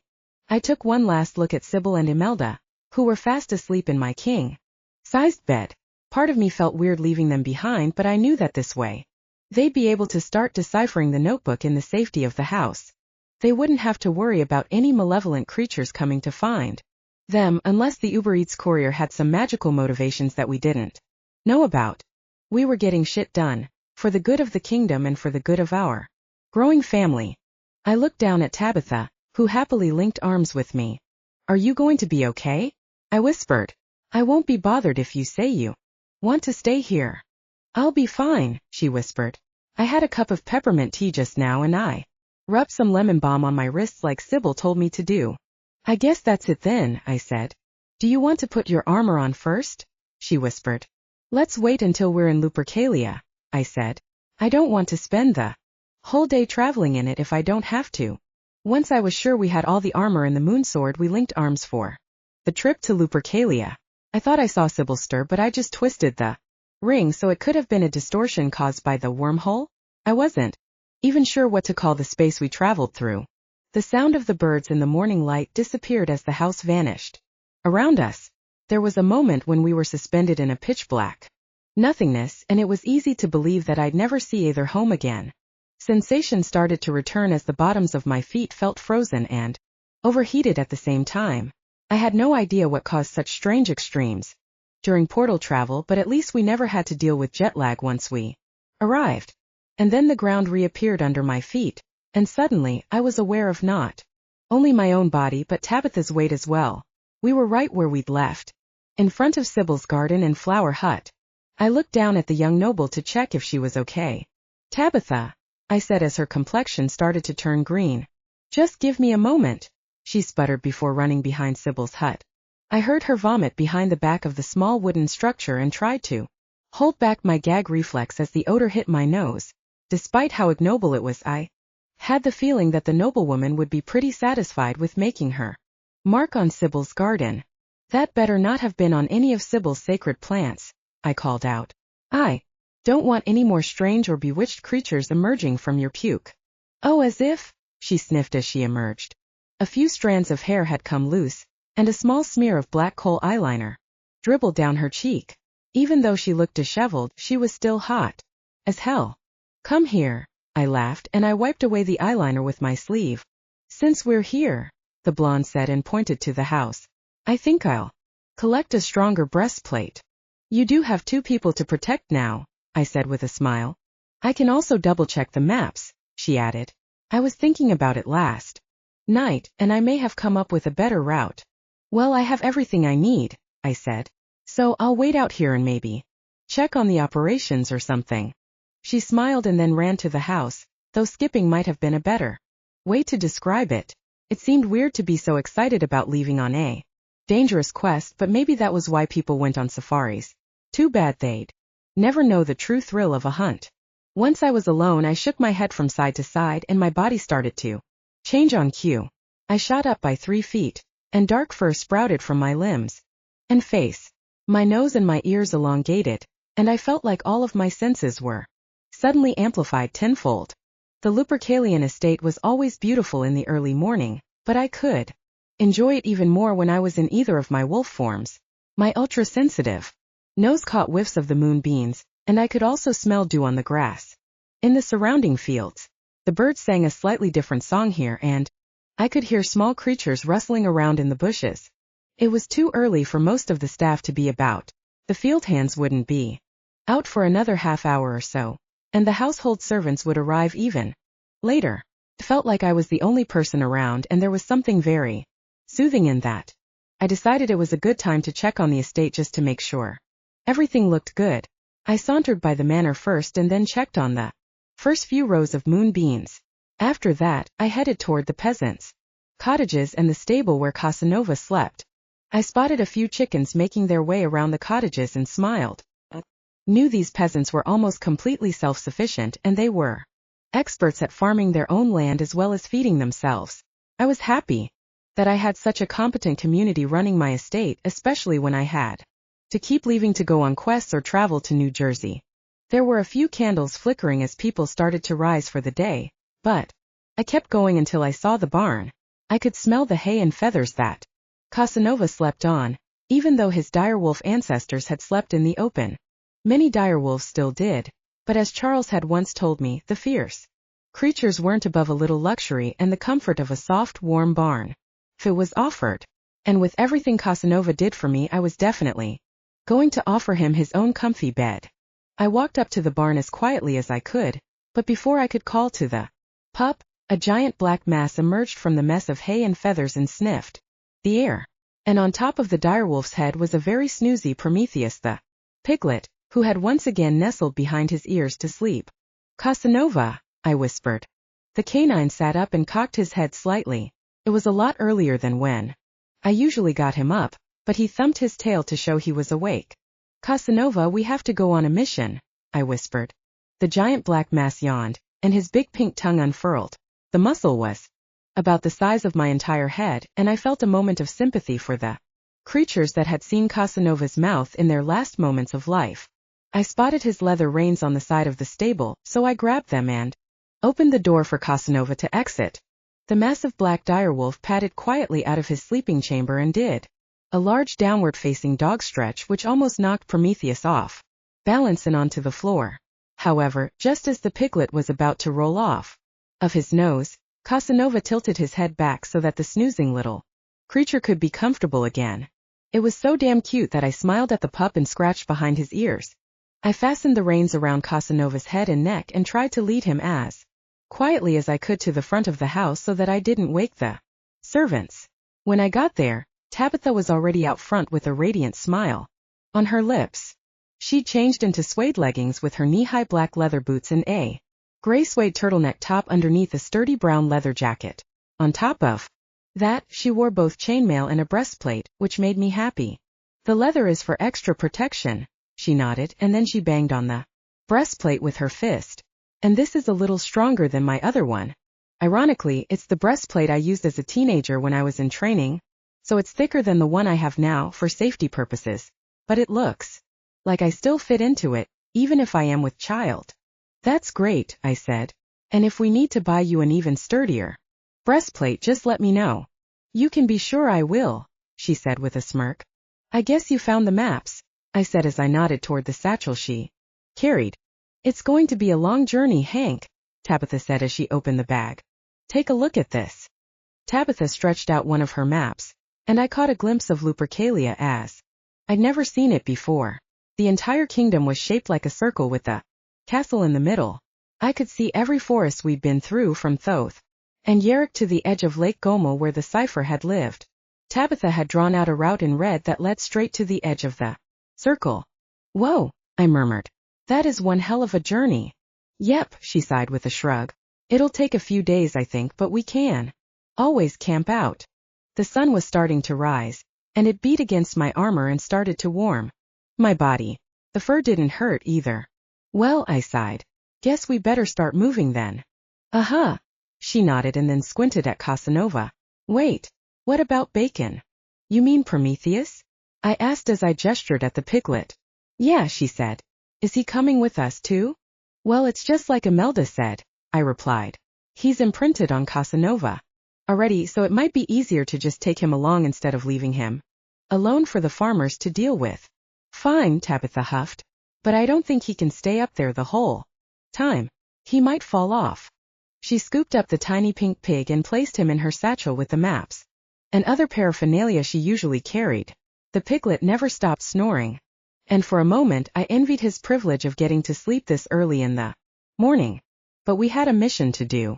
[SPEAKER 1] I took one last look at Sybil and Imelda, who were fast asleep in my king-sized bed. Part of me felt weird leaving them behind, but I knew that this way they'd be able to start deciphering the notebook in the safety of the house. They wouldn't have to worry about any malevolent creatures coming to find them unless the Uber Eats courier had some magical motivations that we didn't know about. We were getting shit done, for the good of the kingdom and for the good of our growing family. I looked down at Tabitha, who happily linked arms with me. Are you going to be okay? I whispered. I won't be bothered if you say you want to stay here. I'll be fine, she whispered. I had a cup of peppermint tea just now and I rubbed some lemon balm on my wrists like Sybil told me to do. I guess that's it then, I said. Do you want to put your armor on first? She whispered. Let's wait until we're in Lupercalia, I said. I don't want to spend the whole day traveling in it if I don't have to. Once I was sure we had all the armor and the moonsword, we linked arms for the trip to Lupercalia. I thought I saw Sybil stir, but I just twisted the ring so it could have been a distortion caused by the wormhole. I wasn't even sure what to call the space we traveled through. The sound of the birds in the morning light disappeared as the house vanished. Around us, there was a moment when we were suspended in a pitch-black nothingness, and it was easy to believe that I'd never see either home again. Sensation started to return as the bottoms of my feet felt frozen and overheated at the same time. I had no idea what caused such strange extremes during portal travel, but at least we never had to deal with jet lag once we arrived. And then the ground reappeared under my feet, and suddenly I was aware of not only my own body but Tabitha's weight as well. We were right where we'd left, in front of Sybil's garden and flower hut. I looked down at the young noble to check if she was okay. Tabitha, I said as her complexion started to turn green. Just give me a moment, she sputtered before running behind Sybil's hut. I heard her vomit behind the back of the small wooden structure and tried to hold back my gag reflex as the odor hit my nose. Despite how ignoble it was, I had the feeling that the noblewoman would be pretty satisfied with making her mark on Sybil's garden. That better not have been on any of Sybil's sacred plants, I called out. I don't want any more strange or bewitched creatures emerging from your puke. Oh, as if, she sniffed as she emerged. A few strands of hair had come loose, and a small smear of black coal eyeliner dribbled down her cheek. Even though she looked disheveled, she was still hot as hell. Come here, I laughed, and I wiped away the eyeliner with my sleeve. Since we're here, the blonde said and pointed to the house, I think I'll collect a stronger breastplate. You do have 2 people to protect now, I said with a smile. I can also double-check the maps, she added. I was thinking about it last night, and I may have come up with a better route. Well, I have everything I need, I said. So I'll wait out here and maybe check on the operations or something. She smiled and then ran to the house, though skipping might have been a better way to describe it. It seemed weird to be so excited about leaving on a dangerous quest, but maybe that was why people went on safaris. Too bad they'd never know the true thrill of a hunt. Once I was alone, I shook my head from side to side and my body started to change on cue. I shot up by 3 feet, and dark fur sprouted from my limbs and face. My nose and my ears elongated, and I felt like all of my senses were suddenly amplified tenfold. The Lupercalian estate was always beautiful in the early morning, but I could enjoy it even more when I was in either of my wolf forms. My ultra-sensitive nose caught whiffs of the moonbeams, and I could also smell dew on the grass. In the surrounding fields, the birds sang a slightly different song here, and I could hear small creatures rustling around in the bushes. It was too early for most of the staff to be about. The field hands wouldn't be out for another half hour or so, and the household servants would arrive even later. It felt like I was the only person around, and there was something very soothing in that. I decided it was a good time to check on the estate just to make sure everything looked good. I sauntered by the manor first and then checked on the first few rows of moonbeams. After that, I headed toward the peasants' cottages and the stable where Casanova slept. I spotted a few chickens making their way around the cottages and smiled. I knew these peasants were almost completely self-sufficient, and they were experts at farming their own land as well as feeding themselves. I was happy that I had such a competent community running my estate, especially when I had to keep leaving to go on quests or travel to New Jersey. There were a few candles flickering as people started to rise for the day, but I kept going until I saw the barn. I could smell the hay and feathers that Casanova slept on, even though his direwolf ancestors had slept in the open. Many direwolves still did, but as Charles had once told me, the fierce creatures weren't above a little luxury and the comfort of a soft, warm barn, if it was offered. And with everything Casanova did for me, I was definitely going to offer him his own comfy bed. I walked up to the barn as quietly as I could, but before I could call to the pup, a giant black mass emerged from the mess of hay and feathers and sniffed the air. And on top of the direwolf's head was a very snoozy Prometheus, the piglet, who had once again nestled behind his ears to sleep. Casanova, I whispered. The canine sat up and cocked his head slightly. It was a lot earlier than when I usually got him up, but he thumped his tail to show he was awake. Casanova, we have to go on a mission, I whispered. The giant black mass yawned, and his big pink tongue unfurled. The muscle was about the size of my entire head, and I felt a moment of sympathy for the creatures that had seen Casanova's mouth in their last moments of life. I spotted his leather reins on the side of the stable, so I grabbed them and opened the door for Casanova to exit. The massive black direwolf padded quietly out of his sleeping chamber and did a large downward-facing dog stretch which almost knocked Prometheus off balance and onto the floor. However, just as the piglet was about to roll off of his nose, Casanova tilted his head back so that the snoozing little creature could be comfortable again. It was so damn cute that I smiled at the pup and scratched behind his ears. I fastened the reins around Casanova's head and neck and tried to lead him as quietly as I could to the front of the house so that I didn't wake the servants. When I got there, Tabitha was already out front with a radiant smile on her lips. She'd changed into suede leggings with her knee-high black leather boots and a gray suede turtleneck top underneath a sturdy brown leather jacket. On top of that, she wore both chainmail and a breastplate, which made me happy. The leather is for extra protection, she nodded, and then she banged on the breastplate with her fist. And this is a little stronger than my other one. Ironically, it's the breastplate I used as a teenager when I was in training, so it's thicker than the one I have now for safety purposes. But it looks like I still fit into it, even if I am with child. That's great, I said. And if we need to buy you an even sturdier breastplate, just let me know. You can be sure I will, she said with a smirk. I guess you found the maps, I said as I nodded toward the satchel she carried. It's going to be a long journey, Hank, Tabitha said as she opened the bag. Take a look at this. Tabitha stretched out one of her maps, and I caught a glimpse of Lupercalia as I'd never seen it before. The entire kingdom was shaped like a circle with a castle in the middle. I could see every forest we'd been through from Thoth and Yerrick to the edge of Lake Gomel where the cipher had lived. Tabitha had drawn out a route in red that led straight to the edge of the circle. Whoa, I murmured. That is one hell of a journey. Yep, she sighed with a shrug. It'll take a few days, I think, but we can always camp out. The sun was starting to rise, and it beat against my armor and started to warm my body. The fur didn't hurt either. Well, I sighed. Guess we better start moving then. Uh-huh. She nodded and then squinted at Casanova. Wait, what about Bacon? You mean Prometheus? I asked as I gestured at the piglet. Yeah, she said. Is he coming with us too? Well, it's just like Imelda said, I replied. He's imprinted on Casanova already, so it might be easier to just take him along instead of leaving him alone for the farmers to deal with. Fine, Tabitha huffed. But I don't think he can stay up there the whole time. He might fall off. She scooped up the tiny pink pig and placed him in her satchel with the maps and other paraphernalia she usually carried. The piglet never stopped snoring, and for a moment I envied his privilege of getting to sleep this early in the morning. But we had a mission to do.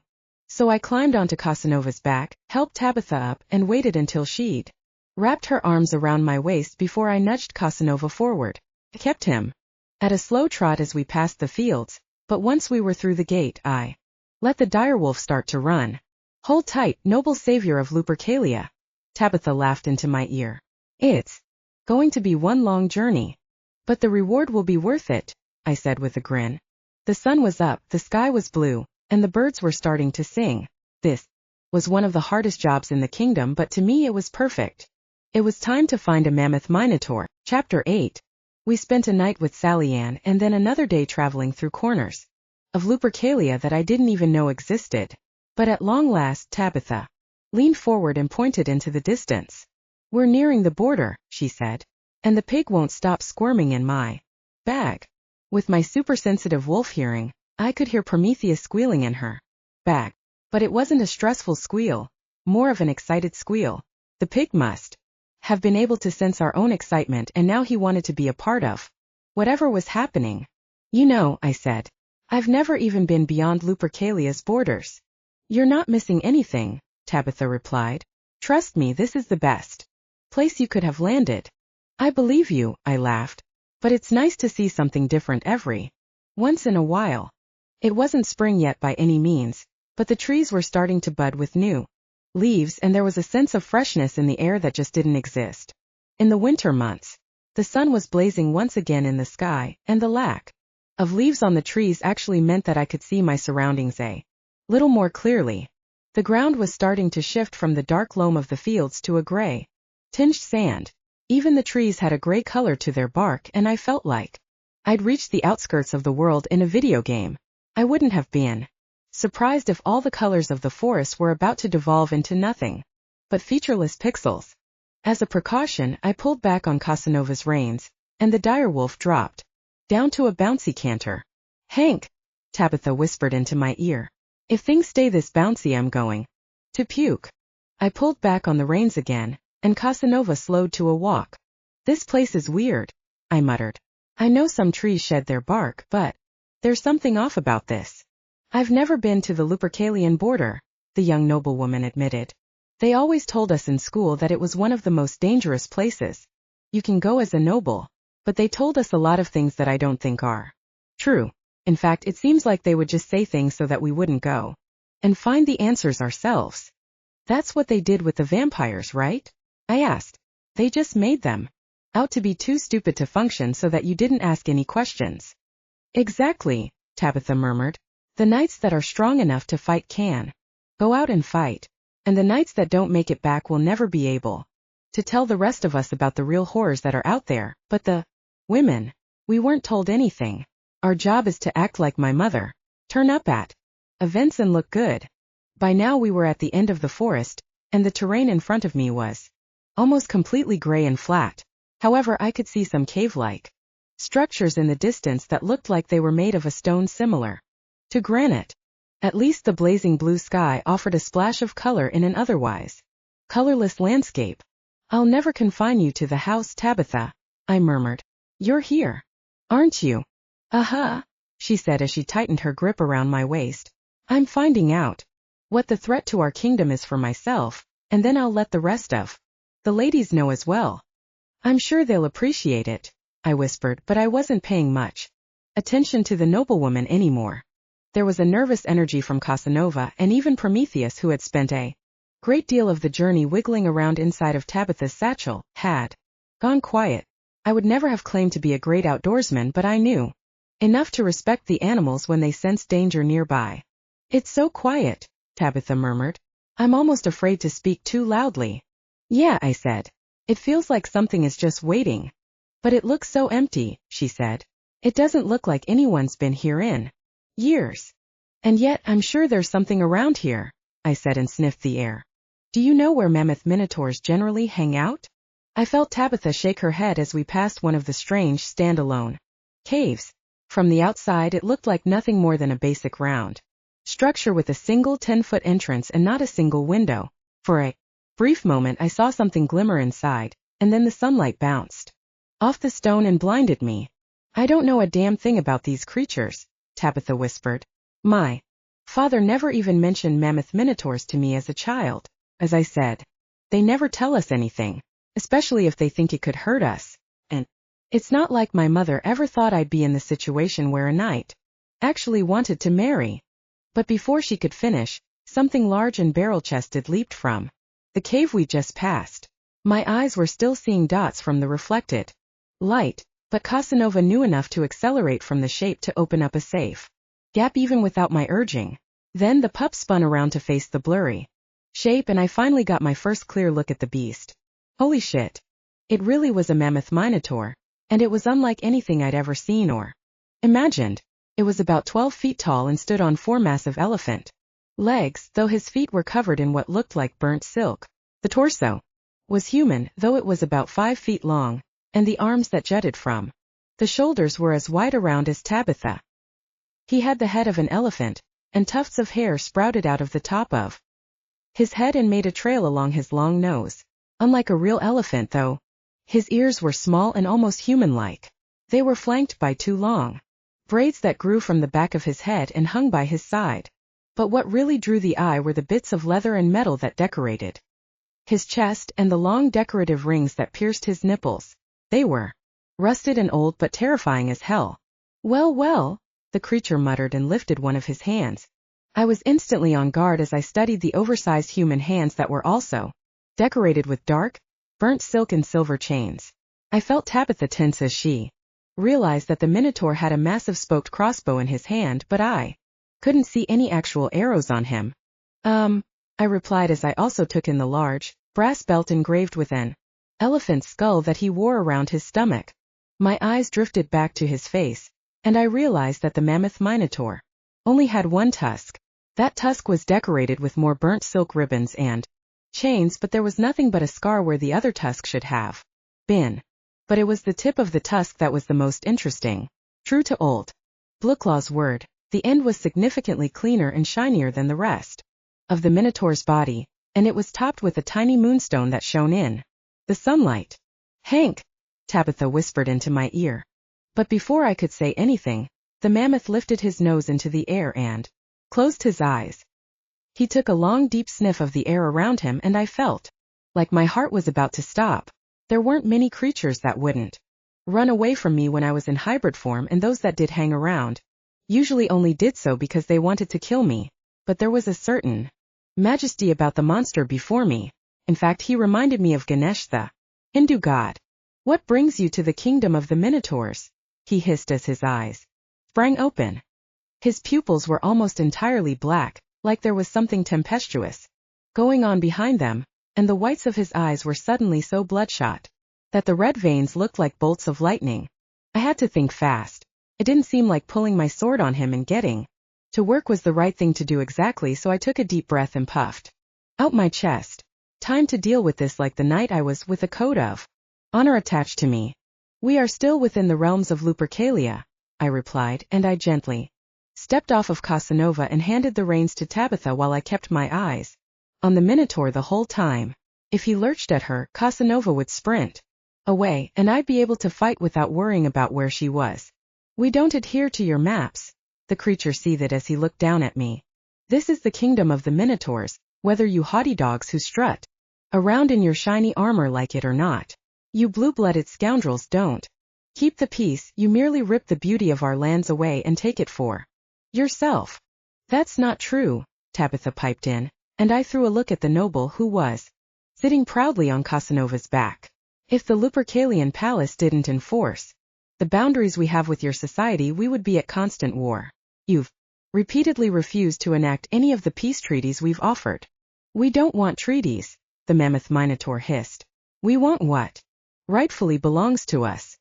[SPEAKER 1] So I climbed onto Casanova's back, helped Tabitha up, and waited until she'd wrapped her arms around my waist before I nudged Casanova forward. I kept him at a slow trot as we passed the fields, but once we were through the gate I let the direwolf start to run. Hold tight, noble savior of Lupercalia. Tabitha laughed into my ear. It's going to be one long journey. But the reward will be worth it, I said with a grin. The sun was up, the sky was blue, and the birds were starting to sing. This was one of the hardest jobs in the kingdom, but to me it was perfect. It was time to find a mammoth minotaur. Chapter 8. We spent a night with Sally Ann and then another day traveling through corners of Lupercalia that I didn't even know existed. But at long last Tabitha leaned forward and pointed into the distance. We're nearing the border, she said. And the pig won't stop squirming in my bag. With my super-sensitive wolf hearing, I could hear Prometheus squealing in her bag. But it wasn't a stressful squeal, more of an excited squeal. The pig must have been able to sense our own excitement, and now he wanted to be a part of whatever was happening. You know, I said, I've never even been beyond Lupercalia's borders. You're not missing anything, Tabitha replied. Trust me, this is the best place you could have landed. I believe you, I laughed. But it's nice to see something different every once in a while. It wasn't spring yet by any means, but the trees were starting to bud with new leaves, and there was a sense of freshness in the air that just didn't exist in the winter months. The sun was blazing once again in the sky, and the lack of leaves on the trees actually meant that I could see my surroundings a little more clearly. The ground was starting to shift from the dark loam of the fields to a gray, tinged sand. Even the trees had a gray color to their bark, and I felt like I'd reached the outskirts of the world in a video game. I wouldn't have been surprised if all the colors of the forest were about to devolve into nothing but featureless pixels. As a precaution, I pulled back on Casanova's reins, and the direwolf dropped down to a bouncy canter. Hank, Tabitha whispered into my ear. If things stay this bouncy, I'm going to puke. I pulled back on the reins again, and Casanova slowed to a walk. This place is weird, I muttered. I know some trees shed their bark, but there's something off about this. I've never been to the Lupercalian border, the young noblewoman admitted. They always told us in school that it was one of the most dangerous places you can go as a noble, but they told us a lot of things that I don't think are true. In fact, it seems like they would just say things so that we wouldn't go and find the answers ourselves. That's what they did with the vampires, right? I asked. They just made them out to be too stupid to function so that you didn't ask any questions. Exactly, Tabitha murmured. The knights that are strong enough to fight can go out and fight, and the knights that don't make it back will never be able to tell the rest of us about the real horrors that are out there. But the women, we weren't told anything. Our job is to act like my mother, turn up at events and look good. By now we were at the end of the forest, and the terrain in front of me was almost completely gray and flat. However, I could see some cave-like structures in the distance that looked like they were made of a stone similar to granite. At least the blazing blue sky offered a splash of color in an otherwise colorless landscape. I'll never confine you to the house, Tabitha, I murmured. You're here, aren't you? Uh-huh, she said as she tightened her grip around my waist. I'm finding out what the threat to our kingdom is for myself, and then I'll let the rest of the ladies know as well. I'm sure they'll appreciate it, I whispered, but I wasn't paying much attention to the noblewoman anymore. There was a nervous energy from Casanova and even Prometheus, who had spent a great deal of the journey wiggling around inside of Tabitha's satchel, had gone quiet. I would never have claimed to be a great outdoorsman, but I knew enough to respect the animals when they sensed danger nearby. It's so quiet, Tabitha murmured. I'm almost afraid to speak too loudly. Yeah, I said. It feels like something is just waiting. But it looks so empty, she said. It doesn't look like anyone's been here in years. And yet, I'm sure there's something around here, I said and sniffed the air. Do you know where mammoth minotaurs generally hang out? I felt Tabitha shake her head as we passed one of the strange standalone caves. From the outside, it looked like nothing more than a basic round structure with a single 10-foot entrance and not a single window. For a brief moment, I saw something glimmer inside, and then the sunlight bounced off the stone and blinded me. I don't know a damn thing about these creatures, Tabitha whispered. My father never even mentioned mammoth minotaurs to me as a child. As I said, they never tell us anything, especially if they think it could hurt us. And it's not like my mother ever thought I'd be in the situation where a knight actually wanted to marry. But before she could finish, something large and barrel-chested leaped from the cave we just passed. My eyes were still seeing dots from the reflected light, but Casanova knew enough to accelerate from the shape to open up a safe gap even without my urging. Then the pup spun around to face the blurry shape, and I finally got my first clear look at the beast. Holy shit. It really was a mammoth minotaur, and it was unlike anything I'd ever seen or imagined. It was about 12 feet tall and stood on 4 massive elephant legs, though his feet were covered in what looked like burnt silk. The torso was human, though it was about 5 feet long, and the arms that jutted from the shoulders were as wide around as Tabitha. He had the head of an elephant, and tufts of hair sprouted out of the top of his head and made a trail along his long nose. Unlike a real elephant, though, his ears were small and almost human-like. They were flanked by 2 long braids that grew from the back of his head and hung by his side. But what really drew the eye were the bits of leather and metal that decorated his chest and the long decorative rings that pierced his nipples. They were rusted and old but terrifying as hell. Well, well, the creature muttered and lifted one of his hands. I was instantly on guard as I studied the oversized human hands that were also decorated with dark, burnt silk and silver chains. I felt Tabitha tense as she realized that the Minotaur had a massive spoked crossbow in his hand, but I couldn't see any actual arrows on him. I replied as I also took in the large, brass belt engraved with an elephant's skull that he wore around his stomach. My eyes drifted back to his face, and I realized that the mammoth Minotaur only had 1 tusk. That tusk was decorated with more burnt silk ribbons and chains, but there was nothing but a scar where the other tusk should have been. But it was the tip of the tusk that was the most interesting. True to old Blueclaw's word, the end was significantly cleaner and shinier than the rest of the Minotaur's body, and it was topped with a tiny moonstone that shone in the sunlight. "Hank," Tabitha whispered into my ear. But before I could say anything, the mammoth lifted his nose into the air and closed his eyes. He took a long deep sniff of the air around him, and I felt like my heart was about to stop. There weren't many creatures that wouldn't run away from me when I was in hybrid form, and those that did hang around usually only did so because they wanted to kill me. But there was a certain majesty about the monster before me. In fact, he reminded me of Ganesh, the Hindu god. "What brings you to the kingdom of the Minotaurs?" he hissed as his eyes sprang open. His pupils were almost entirely black, like there was something tempestuous going on behind them, and the whites of his eyes were suddenly so bloodshot that the red veins looked like bolts of lightning. I had to think fast. It didn't seem like pulling my sword on him and getting to work was the right thing to do exactly, so I took a deep breath and puffed out my chest. Time to deal with this like the knight I was, with a code of honor attached to me. "We are still within the realms of Lupercalia," I replied, and I gently stepped off of Casanova and handed the reins to Tabitha while I kept my eyes on the Minotaur the whole time. If he lurched at her, Casanova would sprint away, and I'd be able to fight without worrying about where she was. "We don't adhere to your maps," the creature seethed as he looked down at me. "This is the kingdom of the Minotaurs, whether you haughty dogs who strut around in your shiny armor like it or not. You blue-blooded scoundrels don't keep the peace, you merely rip the beauty of our lands away and take it for yourself." "That's not true," Tabitha piped in, and I threw a look at the noble who was sitting proudly on Casanova's back. "If the Lupercalian palace didn't enforce the boundaries we have with your society, we would be at constant war. You've repeatedly refused to enact any of the peace treaties we've offered." "We don't want treaties," the mammoth Minotaur hissed. "We want what rightfully belongs to us.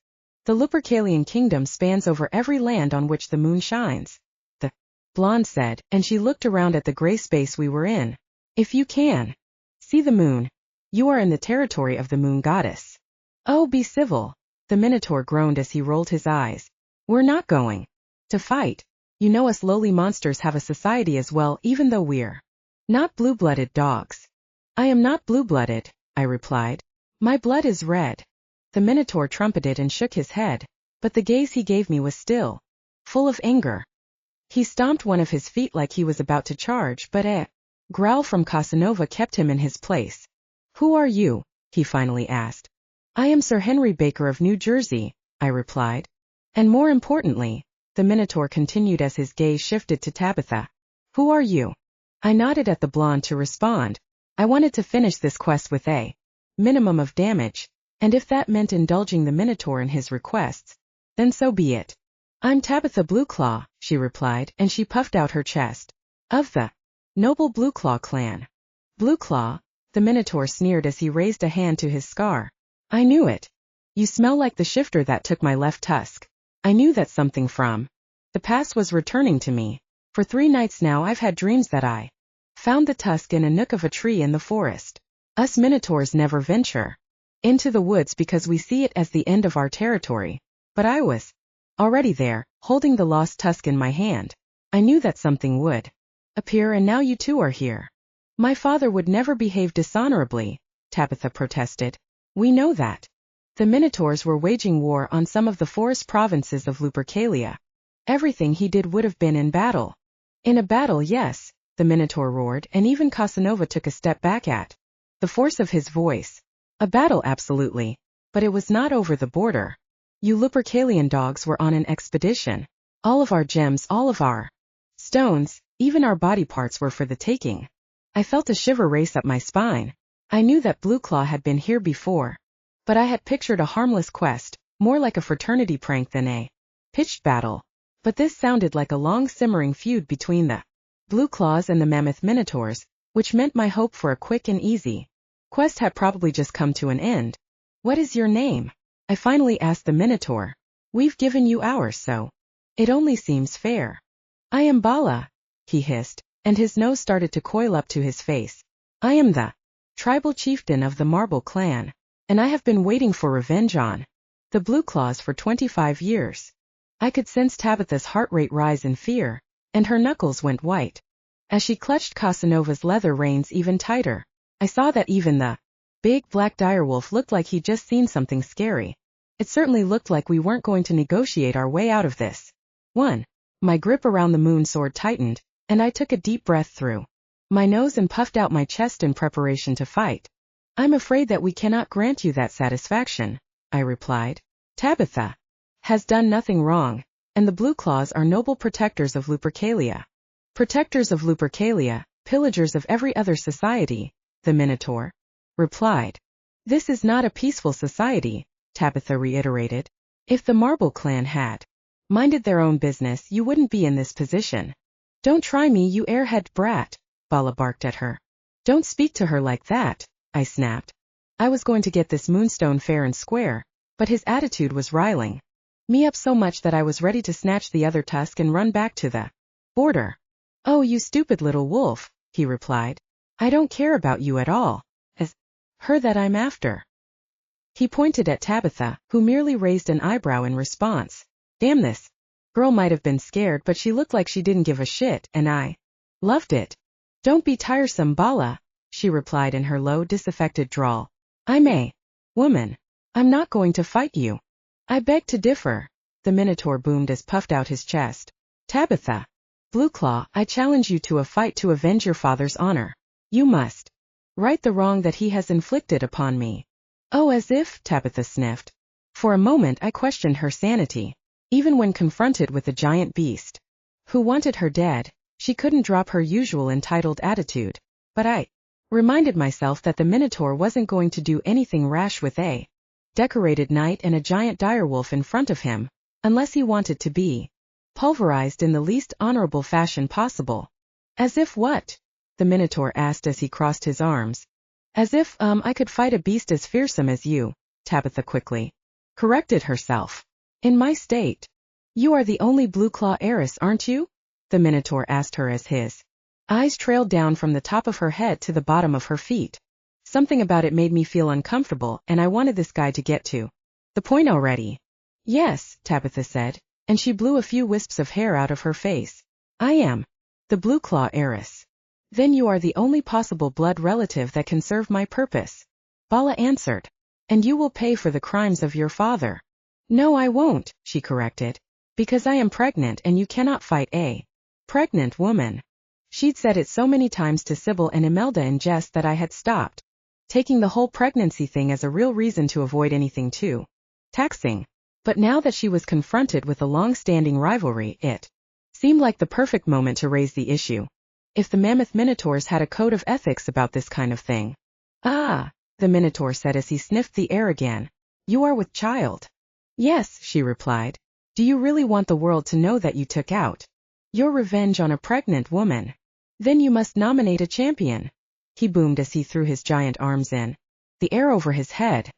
[SPEAKER 1] The Lupercalian kingdom spans over every land on which the moon shines," the blonde said, and she looked around at the gray space we were in. "If you can see the moon, you are in the territory of the moon goddess." "Oh, be civil," the Minotaur groaned as he rolled his eyes. "We're not going to fight. You know us lowly monsters have a society as well, even though we're not blue-blooded dogs." "I am not blue-blooded," I replied. "My blood is red." The Minotaur trumpeted and shook his head, but the gaze he gave me was still full of anger. He stomped one of his feet like he was about to charge, but a growl from Casanova kept him in his place. "Who are you?" he finally asked. "I am Sir Henry Baker of New Jersey," I replied. "And more importantly," the Minotaur continued as his gaze shifted to Tabitha, "who are you?" I nodded at the blonde to respond. I wanted to finish this quest with a minimum of damage, and if that meant indulging the Minotaur in his requests, then so be it. "I'm Tabitha Blueclaw," she replied, and she puffed out her chest. "Of the noble Blueclaw clan." "Blueclaw?" the Minotaur sneered as he raised a hand to his scar. "I knew it. You smell like the shifter that took my left tusk. I knew that something from the past was returning to me. For 3 nights now I've had dreams that I found the tusk in a nook of a tree in the forest. Us minotaurs never venture into the woods because we see it as the end of our territory. But I was already there, holding the lost tusk in my hand. I knew that something would appear, and now you two are here. My father would never behave dishonorably, Tabitha protested. We know that. The Minotaurs were waging war on some of the forest provinces of Lupercalia. Everything he did would have been in battle. In a battle, yes, the Minotaur roared, and even Casanova took a step back at the force of his voice. A battle, absolutely. But it was not over the border. You Lupercalian dogs were on an expedition. All of our gems, all of our stones, even our body parts were for the taking. I felt a shiver race up my spine. I knew that Blueclaw had been here before. But I had pictured a harmless quest, more like a fraternity prank than a pitched battle. But this sounded like a long simmering feud between the Blueclaws and the Mammoth Minotaurs, which meant my hope for a quick and easy quest had probably just come to an end. What is your name? I finally asked the Minotaur. We've given you ours, so it only seems fair. I am Bala, he hissed, and his nose started to coil up to his face. I am the tribal chieftain of the Marble clan, and I have been waiting for revenge on the Blueclaws for 25 years. I could sense Tabitha's heart rate rise in fear, and her knuckles went white. As she clutched Casanova's leather reins even tighter, I saw that even the big black direwolf looked like he'd just seen something scary. It certainly looked like we weren't going to negotiate our way out of this. 1. My grip around the moon sword tightened, and I took a deep breath through my nose and puffed out my chest in preparation to fight. I'm afraid that we cannot grant you that satisfaction, I replied. Tabitha has done nothing wrong, and the Blueclaws are noble protectors of Lupercalia. Protectors of Lupercalia, pillagers of every other society, the Minotaur replied. This is not a peaceful society, Tabitha reiterated. If the Marble clan had minded their own business, you wouldn't be in this position. Don't try me, you airhead brat, Bala barked at her. Don't speak to her like that, I snapped. I was going to get this moonstone fair and square, but his attitude was riling me up so much that I was ready to snatch the other tusk and run back to the border. Oh, you stupid little wolf, he replied. I don't care about you at all. As her that I'm after. He pointed at Tabitha, who merely raised an eyebrow in response. Damn, this girl might have been scared, but she looked like she didn't give a shit, and I loved it. Don't be tiresome, Bala, she replied in her low, disaffected drawl. I'm a woman. I'm not going to fight you. I beg to differ, the Minotaur boomed as puffed out his chest. Tabitha Blueclaw, I challenge you to a fight to avenge your father's honor. You must right the wrong that he has inflicted upon me. Oh, as if, Tabitha sniffed. For a moment I questioned her sanity. Even when confronted with a giant beast who wanted her dead, she couldn't drop her usual entitled attitude. But I reminded myself that the Minotaur wasn't going to do anything rash with a decorated knight and a giant direwolf in front of him, unless he wanted to be pulverized in the least honorable fashion possible. As if what? The Minotaur asked as he crossed his arms. As if, I could fight a beast as fearsome as you, Tabitha quickly corrected herself. In my state. You are the only Blueclaw heiress, aren't you? The Minotaur asked her as his eyes trailed down from the top of her head to the bottom of her feet. Something about it made me feel uncomfortable, and I wanted this guy to get to the point already. Yes, Tabitha said, and she blew a few wisps of hair out of her face. I am the Blueclaw heiress. Then you are the only possible blood relative that can serve my purpose, Bala answered. And you will pay for the crimes of your father. No, I won't, she corrected. Because I am pregnant and you cannot fight a pregnant woman. She'd said it so many times to Sybil and Imelda in jest that I had stopped taking the whole pregnancy thing as a real reason to avoid anything too taxing. But now that she was confronted with a long-standing rivalry, it seemed like the perfect moment to raise the issue. If the Mammoth Minotaurs had a code of ethics about this kind of thing. Ah, the Minotaur said as he sniffed the air again. You are with child. Yes, she replied. Do you really want the world to know that you took out your revenge on a pregnant woman? Then you must nominate a champion. He boomed as he threw his giant arms in the air over his head.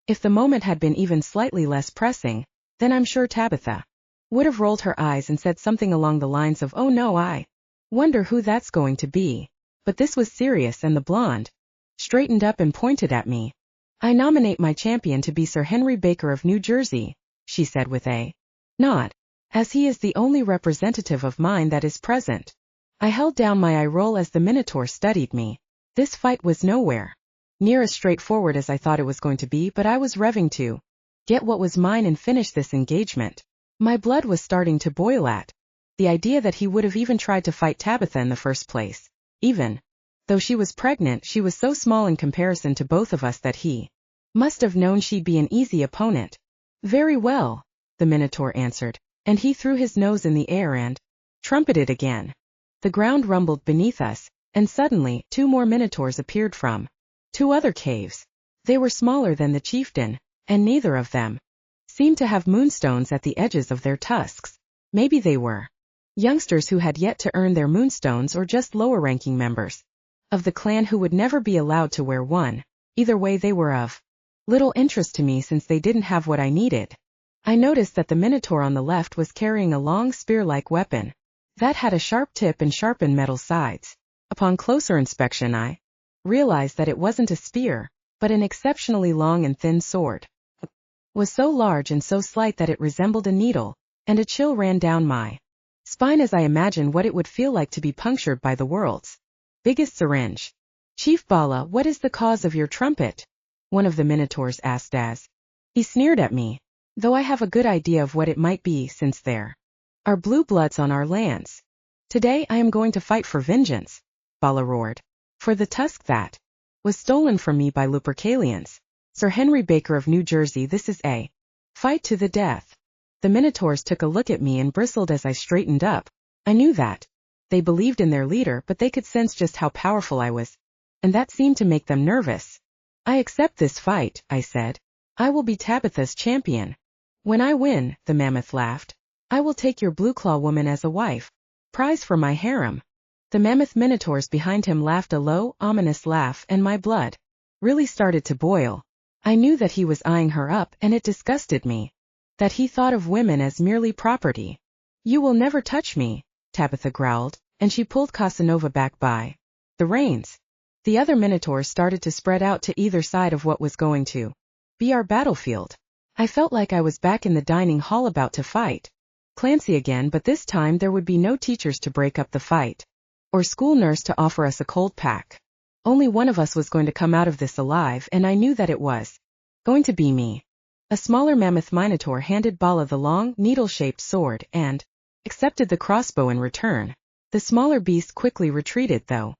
[SPEAKER 1] If the moment had been even slightly less pressing, then I'm sure Tabitha would have rolled her eyes and said something along the lines of, "Oh no, I wonder who that's going to be." But this was serious, and the blonde straightened up and pointed at me. "I nominate my champion to be Sir Henry Baker of New Jersey," she said with a nod, "as he is the only representative of mine that is present." I held down my eye roll as the Minotaur studied me. This fight was nowhere near as straightforward as I thought it was going to be, but I was revving to get what was mine and finish this engagement. My blood was starting to boil at the idea that he would have even tried to fight Tabitha in the first place. Even though she was pregnant, she was so small in comparison to both of us that he must have known she'd be an easy opponent. "Very well," the Minotaur answered, and he threw his nose in the air and trumpeted again. The ground rumbled beneath us, and suddenly 2 more Minotaurs appeared from 2 other caves. They were smaller than the chieftain, and neither of them seemed to have moonstones at the edges of their tusks. Maybe they were youngsters who had yet to earn their moonstones, or just lower-ranking members of the clan who would never be allowed to wear one. Either way, they were of little interest to me since they didn't have what I needed. I noticed that the Minotaur on the left was carrying a long spear-like weapon that had a sharp tip and sharpened metal sides. Upon closer inspection, I realized that it wasn't a spear, but an exceptionally long and thin sword. It was so large and so slight that it resembled a needle, and a chill ran down my spine as I imagined what it would feel like to be punctured by the world's biggest syringe. "Chief Bala, what is the cause of your trumpet?" one of the Minotaurs asked as he sneered at me, though I have a good idea of what it might be since there are blue bloods on our lands. "Today I am going to fight for vengeance," Bala roared, "for the tusk that was stolen from me by Lupercalians. Sir Henry Baker of New Jersey, this is a fight to the death." The Minotaurs took a look at me and bristled as I straightened up. I knew that they believed in their leader, but they could sense just how powerful I was, and that seemed to make them nervous. "I accept this fight," I said. "I will be Tabitha's champion. When I win," the mammoth laughed, "I will take your blue claw woman as a wife. Prize for my harem." The mammoth Minotaurs behind him laughed a low, ominous laugh, and my blood really started to boil. I knew that he was eyeing her up, and it disgusted me that he thought of women as merely property. "You will never touch me," Tabitha growled, and she pulled Casanova back by the reins. The other Minotaurs started to spread out to either side of what was going to be our battlefield. I felt like I was back in the dining hall about to fight Clancy again, but this time there would be no teachers to break up the fight, or school nurse to offer us a cold pack. Only one of us was going to come out of this alive, and I knew that it was going to be me. A smaller mammoth Minotaur handed Bala the long, needle-shaped sword and accepted the crossbow in return. The smaller beast quickly retreated, though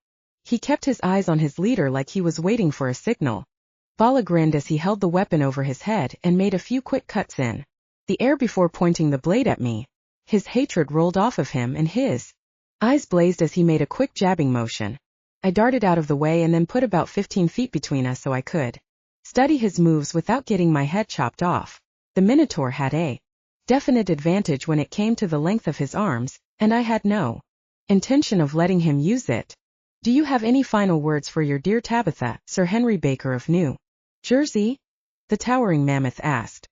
[SPEAKER 1] he kept his eyes on his leader like he was waiting for a signal. Bala grinned as he held the weapon over his head and made a few quick cuts in the air before pointing the blade at me. His hatred rolled off of him, and his eyes blazed as he made a quick jabbing motion. I darted out of the way and then put about 15 feet between us so I could study his moves without getting my head chopped off. The Minotaur had a definite advantage when it came to the length of his arms, and I had no intention of letting him use it. "Do you have any final words for your dear Tabitha, Sir Henry Baker of New Jersey?" the towering mammoth asked.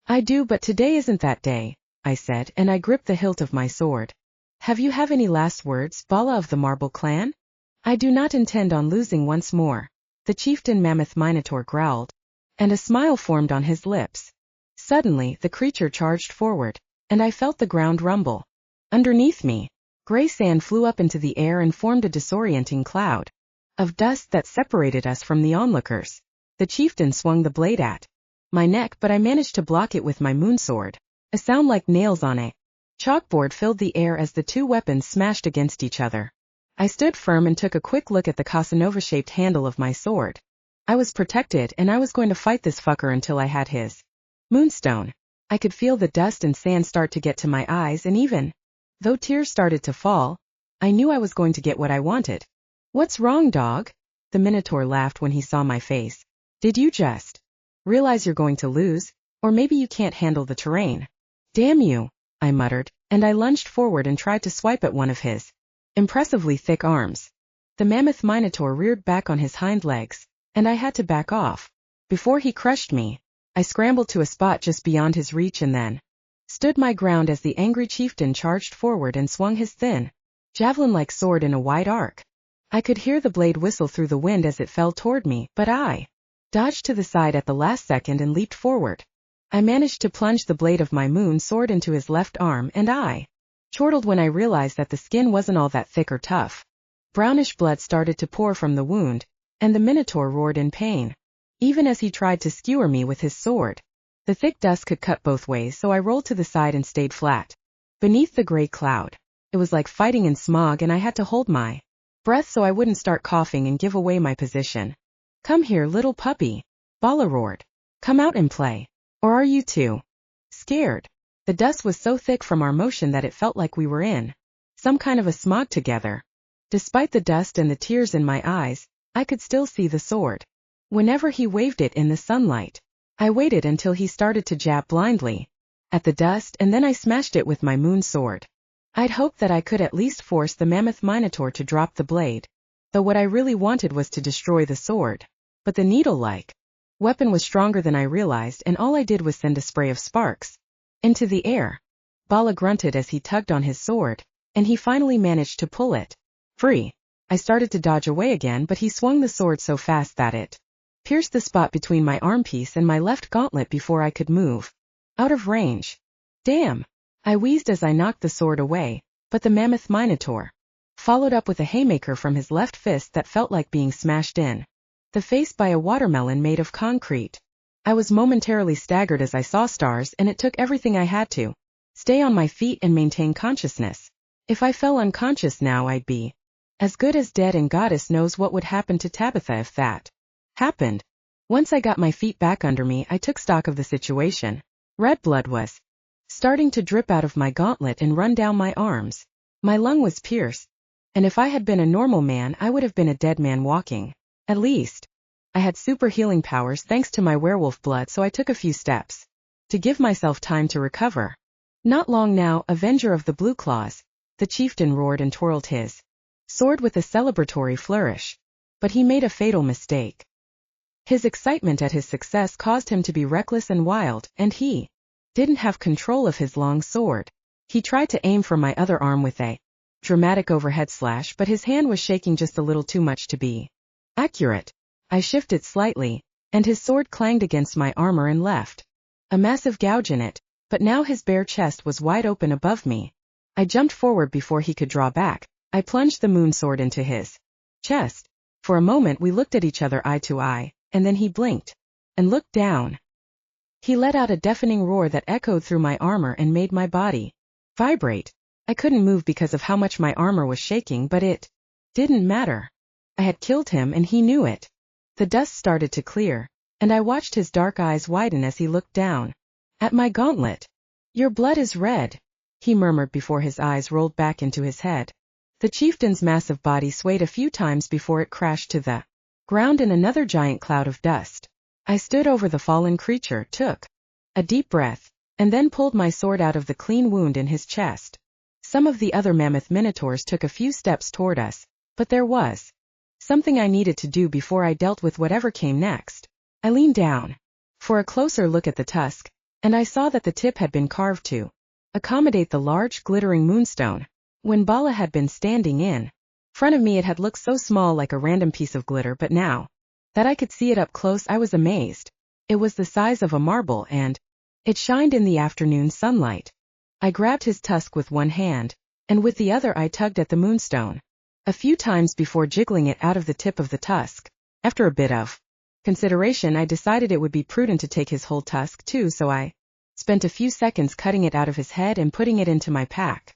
[SPEAKER 1] "I do, but today isn't that day," I said, and I gripped the hilt of my sword. "Have you any last words, Bala of the Marble Clan?" "I do not intend on losing once more," the chieftain mammoth Minotaur growled, and a smile formed on his lips. Suddenly, the creature charged forward, and I felt the ground rumble underneath me. Gray sand flew up into the air and formed a disorienting cloud of dust that separated us from the onlookers. The chieftain swung the blade at my neck, but I managed to block it with my moonsword. A sound like nails on a chalkboard filled the air as the 2 weapons smashed against each other. I stood firm and took a quick look at the Casanova-shaped handle of my sword. I was protected, and I was going to fight this fucker until I had his moonstone. I could feel the dust and sand start to get to my eyes, and even though tears started to fall, I knew I was going to get what I wanted. "What's wrong, dog?" the Minotaur laughed when he saw my face. "Did you just realize you're going to lose? Or maybe you can't handle the terrain?" "Damn you," I muttered, and I lunged forward and tried to swipe at one of his impressively thick arms. The mammoth Minotaur reared back on his hind legs, and I had to back off before he crushed me. I scrambled to a spot just beyond his reach and then stood my ground as the angry chieftain charged forward and swung his thin, javelin-like sword in a wide arc. I could hear the blade whistle through the wind as it fell toward me, but I dodged to the side at the last second and leaped forward. I managed to plunge the blade of my moon sword into his left arm, and I chortled when I realized that the skin wasn't all that thick or tough. Brownish blood started to pour from the wound, and the Minotaur roared in pain, even as he tried to skewer me with his sword. The thick dust could cut both ways, so I rolled to the side and stayed flat beneath the gray cloud. It was like fighting in smog, and I had to hold my breath so I wouldn't start coughing and give away my position. "Come here, little puppy," Bala roared. "Come out and play. Or are you too scared?" The dust was so thick from our motion that it felt like we were in some kind of a smog together. Despite the dust and the tears in my eyes, I could still see the sword. Whenever he waved it in the sunlight, I waited until he started to jab blindly at the dust, and then I smashed it with my moon sword. I'd hoped that I could at least force the mammoth minotaur to drop the blade, though what I really wanted was to destroy the sword. But the needle-like weapon was stronger than I realized, and all I did was send a spray of sparks into the air. Bala grunted as he tugged on his sword, and he finally managed to pull it free. I started to dodge away again, but he swung the sword so fast that it pierced the spot between my armpiece and my left gauntlet before I could move out of range. "Damn!" I wheezed as I knocked the sword away, but the mammoth minotaur followed up with a haymaker from his left fist that felt like being smashed in the face by a watermelon made of concrete. I was momentarily staggered as I saw stars, and it took everything I had to stay on my feet and maintain consciousness. If I fell unconscious now, I'd be as good as dead, and goddess knows what would happen to Tabitha if that happened. Once I got my feet back under me, I took stock of the situation. Red blood was starting to drip out of my gauntlet and run down my arms. My lung was pierced, and if I had been a normal man, I would have been a dead man walking. At least I had super healing powers thanks to my werewolf blood, so I took a few steps to give myself time to recover. "Not long now, Avenger of the Blue Claws," the chieftain roared and twirled his sword with a celebratory flourish. But he made a fatal mistake. His excitement at his success caused him to be reckless and wild, and he didn't have control of his long sword. He tried to aim for my other arm with a dramatic overhead slash, but his hand was shaking just a little too much to be accurate. I shifted slightly, and his sword clanged against my armor and left a massive gouge in it, but now his bare chest was wide open above me. I jumped forward before he could draw back. I plunged the moon sword into his chest. For a moment we looked at each other eye to eye, and then he blinked and looked down. He let out a deafening roar that echoed through my armor and made my body vibrate. I couldn't move because of how much my armor was shaking, but it didn't matter. I had killed him, and he knew it. The dust started to clear, and I watched his dark eyes widen as he looked down at my gauntlet. "Your blood is red," he murmured before his eyes rolled back into his head. The chieftain's massive body swayed a few times before it crashed to the ground in another giant cloud of dust. I stood over the fallen creature, took a deep breath, and then pulled my sword out of the clean wound in his chest. Some of the other mammoth minotaurs took a few steps toward us, but there was something I needed to do before I dealt with whatever came next. I leaned down for a closer look at the tusk, and I saw that the tip had been carved to accommodate the large, glittering moonstone. When Bala had been standing in front of me, it had looked so small, like a random piece of glitter, but now that I could see it up close, I was amazed. It was the size of a marble, and it shined in the afternoon sunlight. I grabbed his tusk with one hand, and with the other I tugged at the moonstone a few times before jiggling it out of the tip of the tusk. After a bit of consideration, I decided it would be prudent to take his whole tusk too, so I spent a few seconds cutting it out of his head and putting it into my pack.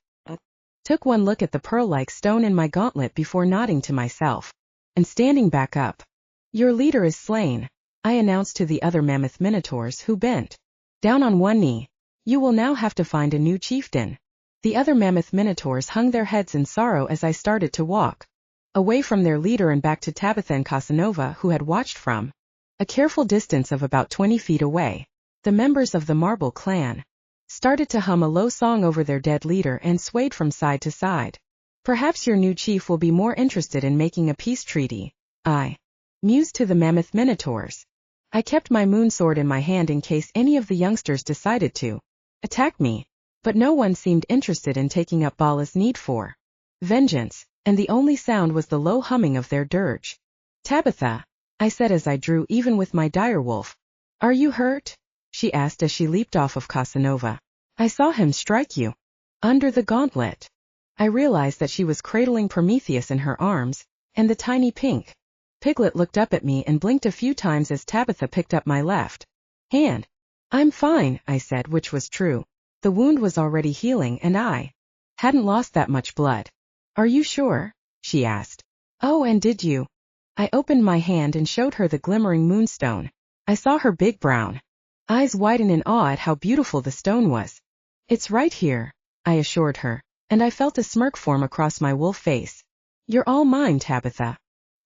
[SPEAKER 1] Took one look at the pearl-like stone in my gauntlet before nodding to myself and standing back up. "Your leader is slain," I announced to the other mammoth minotaurs, who bent down on one knee. "You will now have to find a new chieftain." The other mammoth minotaurs hung their heads in sorrow as I started to walk away from their leader and back to Tabitha and Casanova, who had watched from a careful distance of about 20 feet away. The members of the Marble clan started to hum a low song over their dead leader and swayed from side to side. "Perhaps your new chief will be more interested in making a peace treaty," I mused to the mammoth minotaurs. I kept my moon sword in my hand in case any of the youngsters decided to attack me, but no one seemed interested in taking up Bala's need for vengeance, and the only sound was the low humming of their dirge. Tabitha, I said as I drew even with my direwolf. Are you hurt? She asked as she leaped off of Casanova. I saw him strike you. Under the gauntlet. I realized that she was cradling Prometheus in her arms, and the tiny pink piglet looked up at me and blinked a few times as Tabitha picked up my left hand. I'm fine, I said, which was true. The wound was already healing and I hadn't lost that much blood. Are you sure? She asked. Oh, and did you? I opened my hand and showed her the glimmering moonstone. I saw her big brown eyes widen in awe at how beautiful the stone was. It's right here, I assured her, and I felt a smirk form across my wolf face. You're all mine, Tabitha.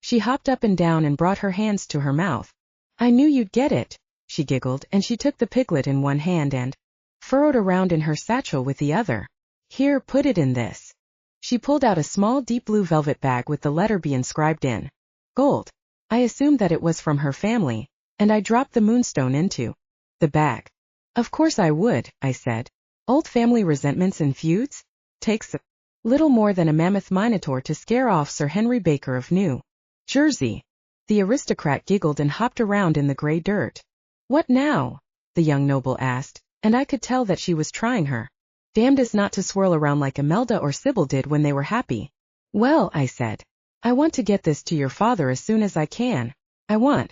[SPEAKER 1] She hopped up and down and brought her hands to her mouth. I knew you'd get it, she giggled, and she took the piglet in one hand and furrowed around in her satchel with the other. Here, put it in this. She pulled out a small deep blue velvet bag with the letter B inscribed in gold. I assumed that it was from her family, and I dropped the moonstone into the bag. Of course I would, I said. Old family resentments and feuds? Takes a little more than a mammoth minotaur to scare off Sir Henry Baker of New Jersey. The aristocrat giggled and hopped around in the gray dirt. What now? The young noble asked, and I could tell that she was trying her damnedest not to swirl around like Imelda or Sybil did when they were happy. Well, I said, I want to get this to your father as soon as I can. I want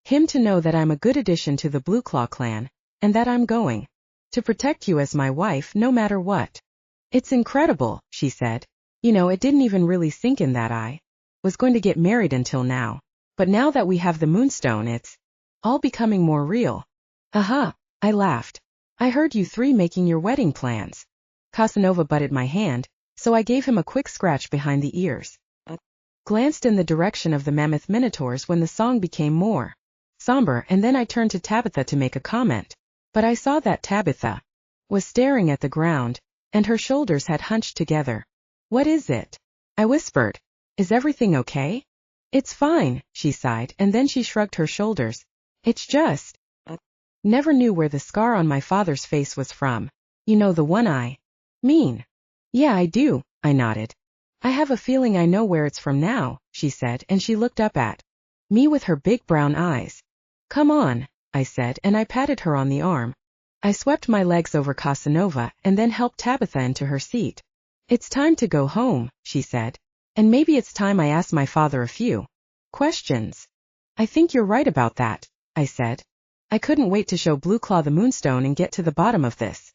[SPEAKER 1] him to know that I'm a good addition to the Blue Claw clan, and that I'm going to protect you as my wife no matter what. It's incredible, she said. You know, it didn't even really sink in that I was going to get married until now. But now that we have the moonstone, it's all becoming more real. Aha, I laughed. I heard you three making your wedding plans. Casanova butted my hand, so I gave him a quick scratch behind the ears. Glanced in the direction of the mammoth minotaurs when the song became more somber, and then I turned to Tabitha to make a comment. But I saw that Tabitha was staring at the ground, and her shoulders had hunched together. What is it? I whispered. Is everything okay? It's fine, she sighed, and then she shrugged her shoulders. It's just never knew where the scar on my father's face was from. You know, the one I mean. Yeah, I do, I nodded. I have a feeling I know where it's from now, she said, and she looked up at me with her big brown eyes. Come on, I said, and I patted her on the arm. I swept my legs over Casanova and then helped Tabitha into her seat. It's time to go home, she said. And maybe it's time I asked my father a few questions. I think you're right about that, I said. I couldn't wait to show Blue Claw the moonstone and get to the bottom of this.